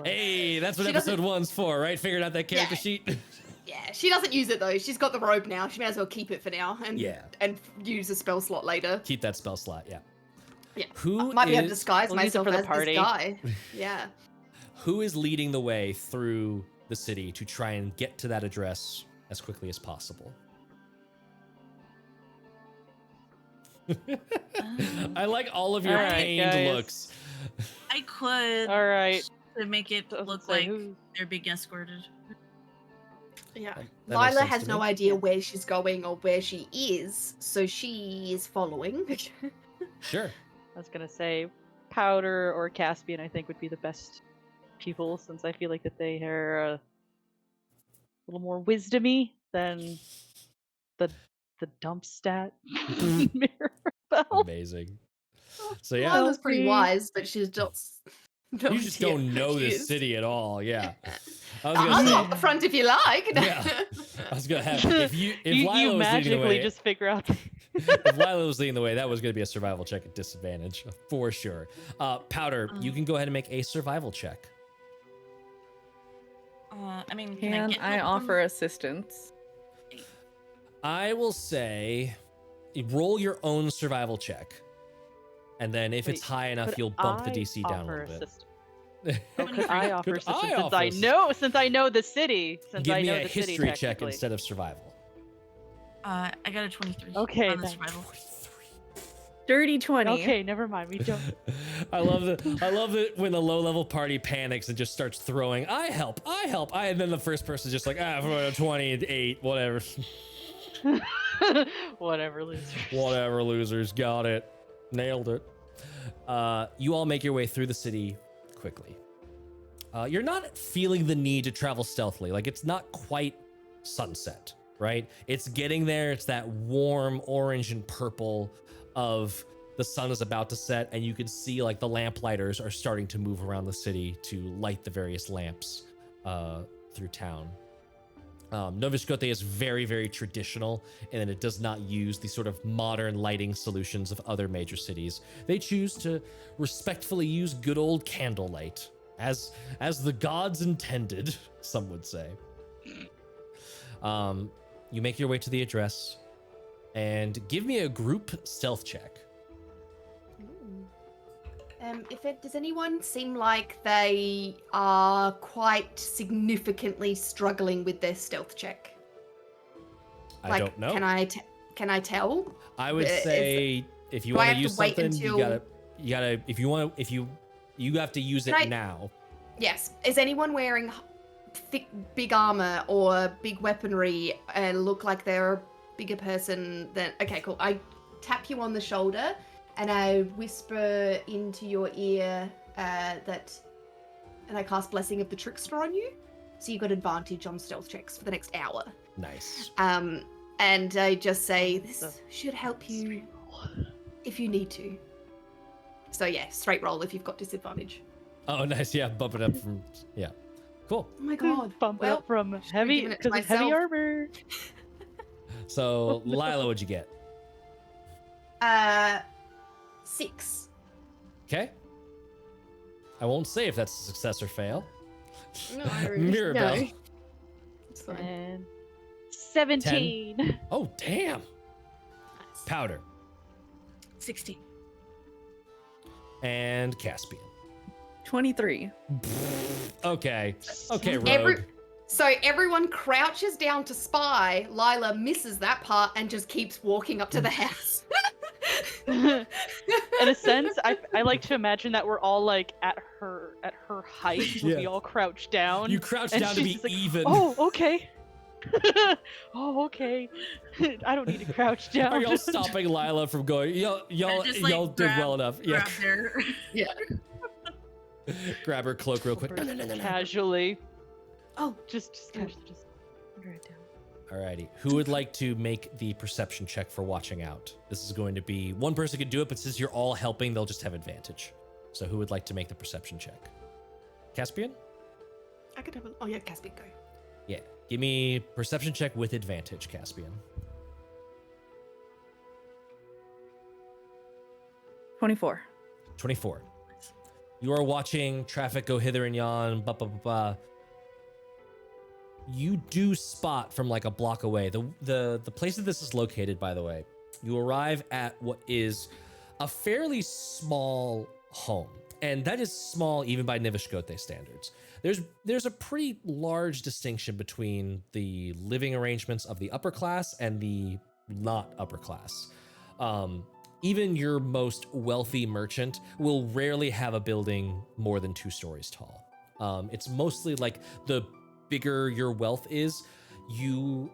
Hey, that's what She episode doesn't- 1's for, right? Figured out that character Yeah. sheet. yeah, she doesn't use it though. She's got the robe now. She may as well keep it for now and and use a spell slot later. Keep that spell slot, yeah. Yeah. Who Might be able to is- disguise We'll use it myself for the as party. this guy. Yeah. Who is leading the way through the city to try and get to that address as quickly as possible? I like all of your All right, pained guys. looks. I could All right. to make it So- look so like who- they're being escorted. Yeah. That makes Lila sense has to no me. idea where she's going or where she is, so she is following. Sure. I was gonna say Powder or Caspian. I think would be the best people, since I feel like that they are a little more wisdomy than the dump stat Mirabell. Amazing. So yeah, Lila's pretty Please. wise, but she's not. No you just idea don't where know she this is. city at all. Yeah. I was I'll gonna go say, up the front if you like. Yeah. I was gonna have if you Lila was leading the magically way, just figure out. if Lila was leading the way, that was gonna be a survival check at disadvantage for sure. Powder, you can go ahead and make a survival check. I mean, Can get I help from- offer assistance? I will say, roll your own survival check, and then if it's Wait, high enough, Could you'll bump the I DC down a offer little bit. assist- Oh, could I offer Could assistance I since offer I assist- know the city? Since Give I me know a the city history check technically. instead of survival. I got a 23 Okay, on the then. survival. Dirty 20. Okay, never mind. We don't. I love that when the low level party panics and just starts throwing, I help, and then the first person's just like, 28, whatever. Whatever, loser. Whatever, losers, got it. Nailed it. You all make your way through the city quickly. You're not feeling the need to travel stealthily. Like, it's not quite sunset. right? It's getting there. It's that warm orange and purple of the sun is about to set, and you can see like the lamplighters are starting to move around the city to light the various lamps through town. Nova Scotia is very, very traditional in that it does not use the sort of modern lighting solutions of other major cities. They choose to respectfully use good old candlelight, as the gods intended, some would say. You make your way to the address, and give me a group stealth check. Does anyone seem like they are quite significantly struggling with their stealth check? I don't know. Can I tell? I would say if you want to use something, you gotta. If you have to use it now. Yes. Is anyone wearing thick, big armor or big weaponry and look like they're a bigger person than? Okay, cool. I tap you on the shoulder and I whisper into your ear and I cast Blessing of the Trickster on you, so you got advantage on stealth checks for the next hour. Nice. And I just say, this should help you if you need to. So yeah, straight roll if you've got disadvantage. Oh, nice. Yeah, bump it up from, yeah. Cool. Oh my god. Bump it up from heavy, because it's heavy armor. So, Lila, what'd you get? 6. Okay. I won't say if that's a success or fail. No, I Mirabell. No. It's fine. And 17. 10. Oh, damn. Powder. 16. And Caspian. 23. Okay. Okay, Rogue. So everyone crouches down to spy. Lila misses that part and just keeps walking up to the house. In a sense, I like to imagine that we're all like at her height when we all crouch down. You crouch and down to she's be like, even. Oh, okay. Oh, okay. I don't need to crouch down. Are y'all stopping Lila from going? Y'all did well enough. Yeah. Yeah. Grab her cloak real quick. No. Casually. Oh, Just casually, just put it down. Alrighty. Who would like to make the perception check for watching out? This is going to be one person could do it, but since you're all helping, they'll just have advantage. So who would like to make the perception check? Caspian? I could have oh yeah, Caspian, go. Yeah. Give me perception check with advantage, Caspian. 24. 24. You are watching traffic go hither and yon, You do spot from like a block away. The place that this is located, by the way, you arrive at what is a fairly small home. And that is small even by Nova Scotia standards. There's a pretty large distinction between the living arrangements of the upper class and the not upper class. Even your most wealthy merchant will rarely have a building more than 2 stories tall. It's mostly like the bigger your wealth is, you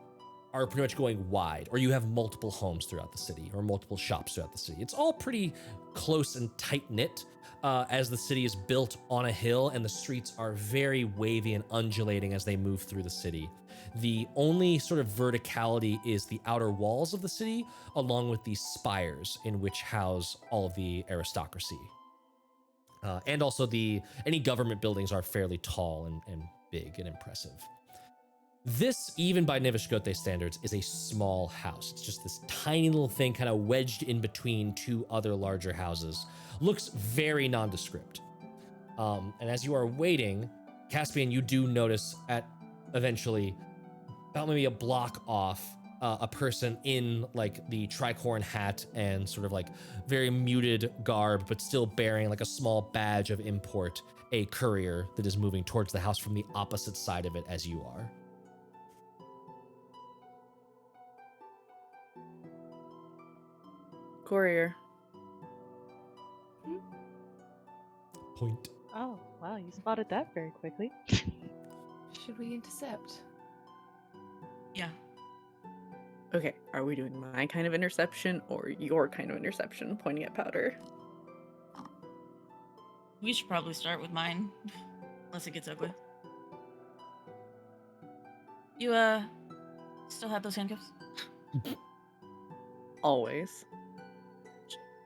are pretty much going wide, or you have multiple homes throughout the city or multiple shops throughout the city. It's all pretty close and tight knit as the city is built on a hill and the streets are very wavy and undulating as they move through the city. The only sort of verticality is the outer walls of the city, along with the spires in which house all of the aristocracy. And also any government buildings are fairly tall and big and impressive. This, even by Nova Scotia standards, is a small house. It's just this tiny little thing kind of wedged in between 2 other larger houses. Looks very nondescript. And as you are waiting, Caspian, you do notice eventually, about maybe a block off, a person in like the tricorn hat and sort of like very muted garb, but still bearing like a small badge of import, a courier that is moving towards the house from the opposite side of it as you are. Courier. Point. Oh, wow, you spotted that very quickly. Should we intercept? Yeah. Okay, are we doing my kind of interception or your kind of interception, pointing at Powder? We should probably start with mine, unless it gets ugly. You Still have those handcuffs? Always.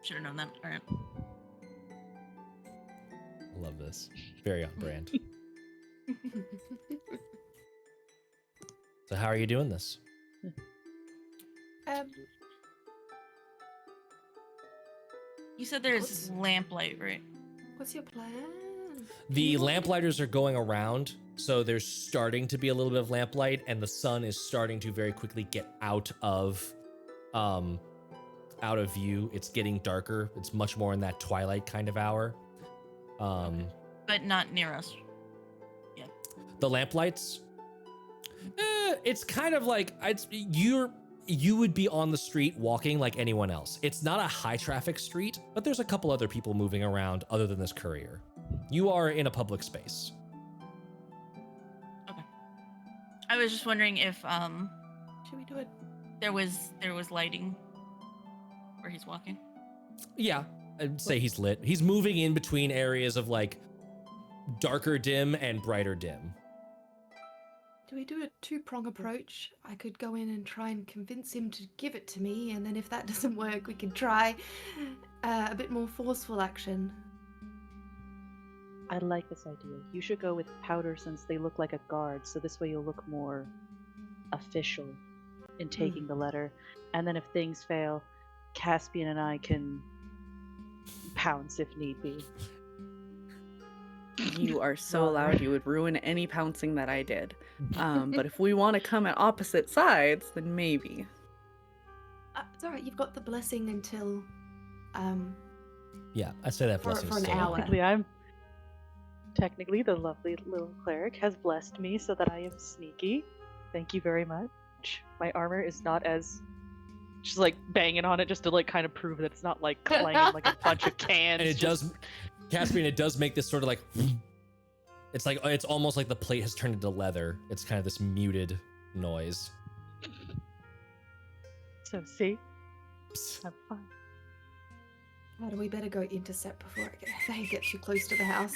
Should have known that. All right. I love this. Very on brand. So how are you doing this? You said there's What's- lamplight, right? What's your plan? The lamplighters are going around, so there's starting to be a little bit of lamplight, and the sun is starting to very quickly get out of view. It's getting darker. It's much more in that twilight kind of hour. But not near us. Yeah. The lamplights, it's kind of like you would be on the street walking like anyone else. It's not a high traffic street, but there's a couple other people moving around other than this courier. You are in a public space. Okay. I was just wondering if Should we do it? there was lighting where he's walking. Yeah, I'd say he's lit. He's moving in between areas of like darker dim and brighter dim. Do we do a two-prong approach? I could go in and try and convince him to give it to me, and then if that doesn't work, we could try a bit more forceful action. I like this idea. You should go with powder since they look like a guard, so this way you'll look more official in taking the letter. And then if things fail, Caspian and I can pounce if need be. You are so loud, you would ruin any pouncing that I did. But if we want to come at opposite sides, then maybe. It's alright, you've got the blessing until, Yeah, I'd say that For- blessing's for an still hour. on. Technically, the lovely little cleric has blessed me so that I am sneaky. Thank you very much. My armor is not as... She's like banging on it just to like kind of prove that it's not like clanging like a bunch of cans. And it does, Caspian, it does make this sort of like, it's like, it's almost like the plate has turned into leather. It's kind of this muted noise. So see? I'm fine. how do we better go intercept before they get too close to the house?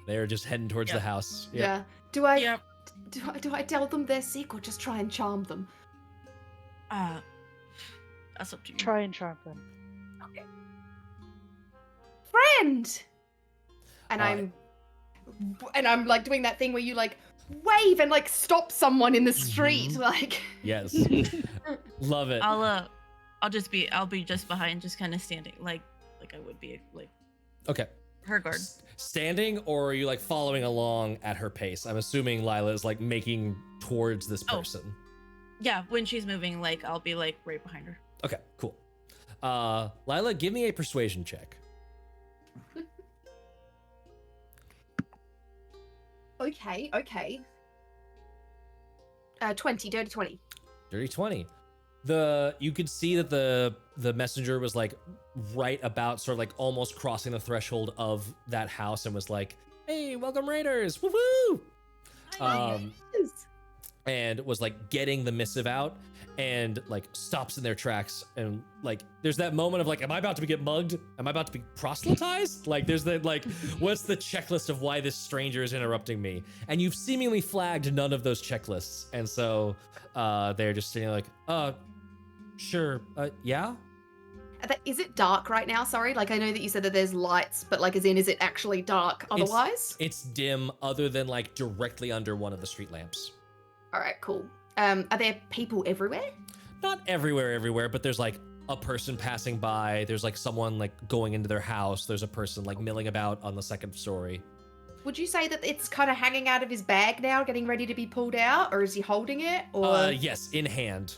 They're just heading towards the house. Yep. Yeah. Do I, Yeah. do I tell them they're sick or just try and charm them? That's up to you. Try and charm them. Okay. Friend! And I'm like doing that thing where you like wave and like stop someone in the street, like. Yes. Love it. I'll be just behind, just kind of standing, like I would be, like Okay. her guard. Standing, or are you like following along at her pace? I'm assuming Lila is like making towards this Oh. person. Yeah, when she's moving, like I'll be like right behind her. Okay, cool. Lila, give me a persuasion check. Okay. 20, dirty 20. Dirty 20. You could see that the messenger was like right about sort of like almost crossing the threshold of that house and was like, "Hey, welcome raiders. Woo-woo!" And was like getting the missive out and like stops in their tracks, and like there's that moment of like, am I about to get mugged? Am I about to be proselytized? Like there's that like, what's the checklist of why this stranger is interrupting me? And you've seemingly flagged none of those checklists, and so they're just sitting like, sure, yeah. Is it dark right now? Sorry, like I know that you said that there's lights, but like as in, is it actually dark otherwise? It's dim other than like directly under one of the street lamps. All right, cool. Are there people everywhere? Not everywhere, but there's like a person passing by. There's like someone like going into their house. There's a person like milling about on the second story. Would you say that it's kind of hanging out of his bag now, getting ready to be pulled out, or is he holding it? Or Yes, in hand.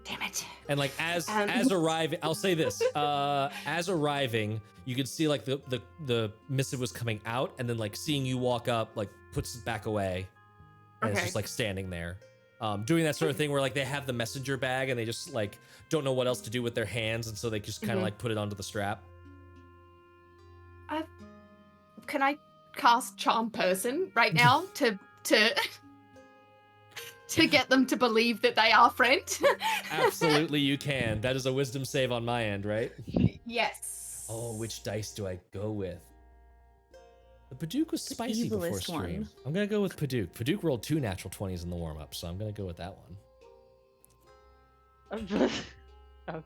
damn it. And like as arriving, I'll say this: as arriving, you could see like the missive was coming out, and then like seeing you walk up, like puts it back away, and it's Okay. just like standing there, doing that sort of thing where like they have the messenger bag and they just like don't know what else to do with their hands, and so they just kind of like put it onto the strap. Can I cast Charm Person right now to get them to believe that they are friend? Absolutely, you can. That is a wisdom save on my end, right? Yes. Oh, which dice do I go with? The Paduke was spicy before evilest stream. one. I'm gonna go with Paduke. Paduke rolled 2 natural 20s in the warm-up, so I'm gonna go with that one. Oh,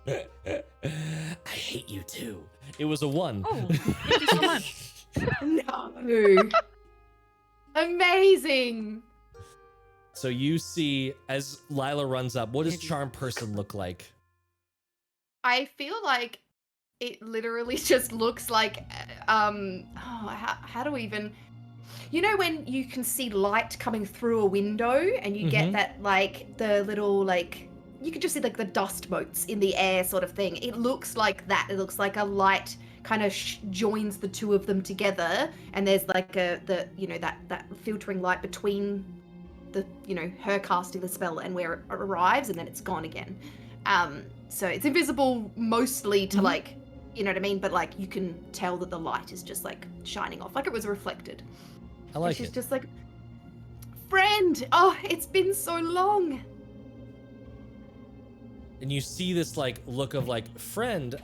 I hate you too. It was a 1. Oh, thank you so much. No. Amazing. So you see, as Lila runs up, what does charm person look like? I feel like it literally just looks like, how do we even, you know when you can see light coming through a window and you get that, like, the little, like, you can just see, like, the dust motes in the air sort of thing. It looks like that. It looks like a light kind of joins the two of them together, and there's, like, that filtering light between the, her casting the spell and where it arrives, and then it's gone again. So it's invisible mostly to, like, you know what I mean? But, like, you can tell that the light is just, like, shining off, like it was reflected. I like and she's it. just like, friend, oh, it's been so long. And you see this, like, look of, like, friend.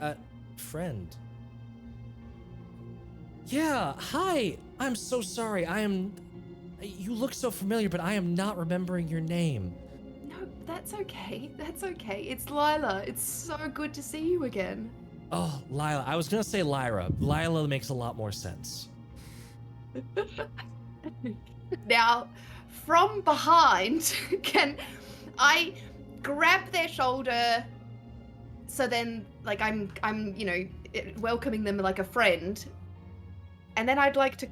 Yeah, hi. I'm so sorry. You look so familiar, but I am not remembering your name. No, that's okay. That's okay. It's Lila. It's so good to see you again. Oh, Lila. I was gonna say Lyra. Lila makes a lot more sense. Now, from behind, can I grab their shoulder? So then, like, I'm welcoming them like a friend, and then I'd like to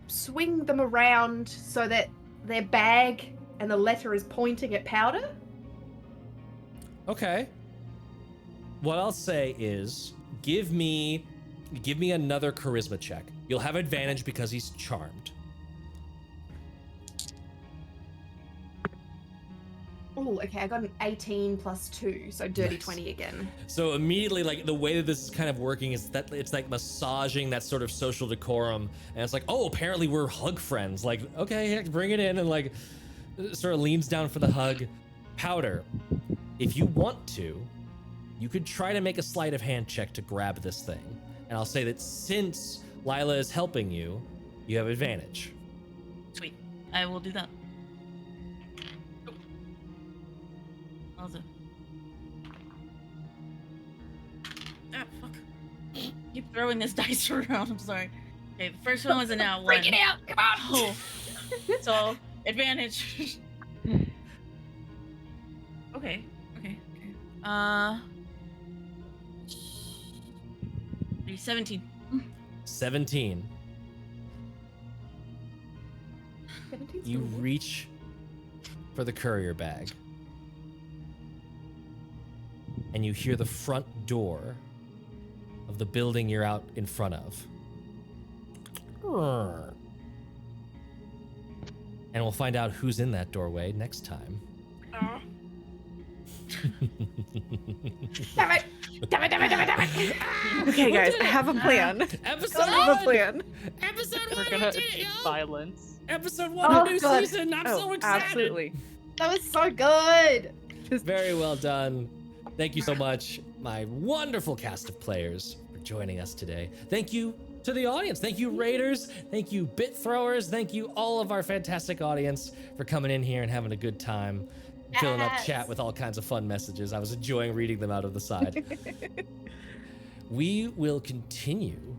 swing them around so that their bag and the letter is pointing at Powder. Okay. What I'll say is, give me another charisma check. You'll have advantage because he's charmed. Oh, okay, I got an 18 plus 2, so dirty Nice. 20 again. So immediately, like, the way that this is kind of working is that it's like massaging that sort of social decorum, and it's like, oh, apparently we're hug friends. Like, okay, bring it in, and, like, sort of leans down for the hug. Powder, if you want to, you could try to make a sleight of hand check to grab this thing. And I'll say that since Lila is helping you, you have advantage. Sweet. I will do that. Also. Ah, fuck. Keep throwing this dice around. I'm sorry. Okay, the first one was a now 1. Bring it out! Come on! Oh. So, advantage. Okay. 17. 17. 17's You cool. reach for the courier bag, and you hear the front door of the building you're out in front of. And we'll find out who's in that doorway next time. Damn it! Okay, guys, I have a plan. Episode I have a 1! plan. Episode 1! we're we gonna did it, achieve y'all! silence. Episode 1 Oh, of new God. season! I'm so excited! Absolutely. That was so good! Very well done. Thank you so much, my wonderful cast of players, for joining us today. Thank you to the audience. Thank you, Raiders. Thank you, Bit Throwers. Thank you, all of our fantastic audience, for coming in here and having a good time, filling up Yes. chat with all kinds of fun messages. I was enjoying reading them out of the side. We will continue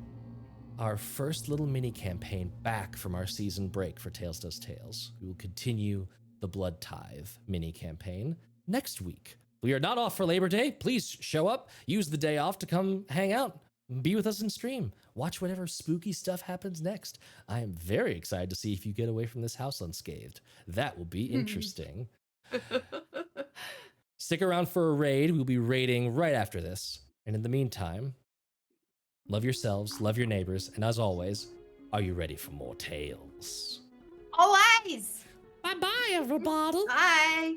our first little mini campaign back from our season break for Tales Does Tales. We will continue the Blood Tithe mini campaign next week. We are not off for Labor Day. Please show up, use the day off to come hang out, be with us and stream. Watch whatever spooky stuff happens next. I am very excited to see if you get away from this house unscathed. That will be interesting. Stick around for a raid. We'll be raiding right after this. And in the meantime, love yourselves, love your neighbors, and as always, are you ready for more tales? Always! Bye-bye, everybody. Bye!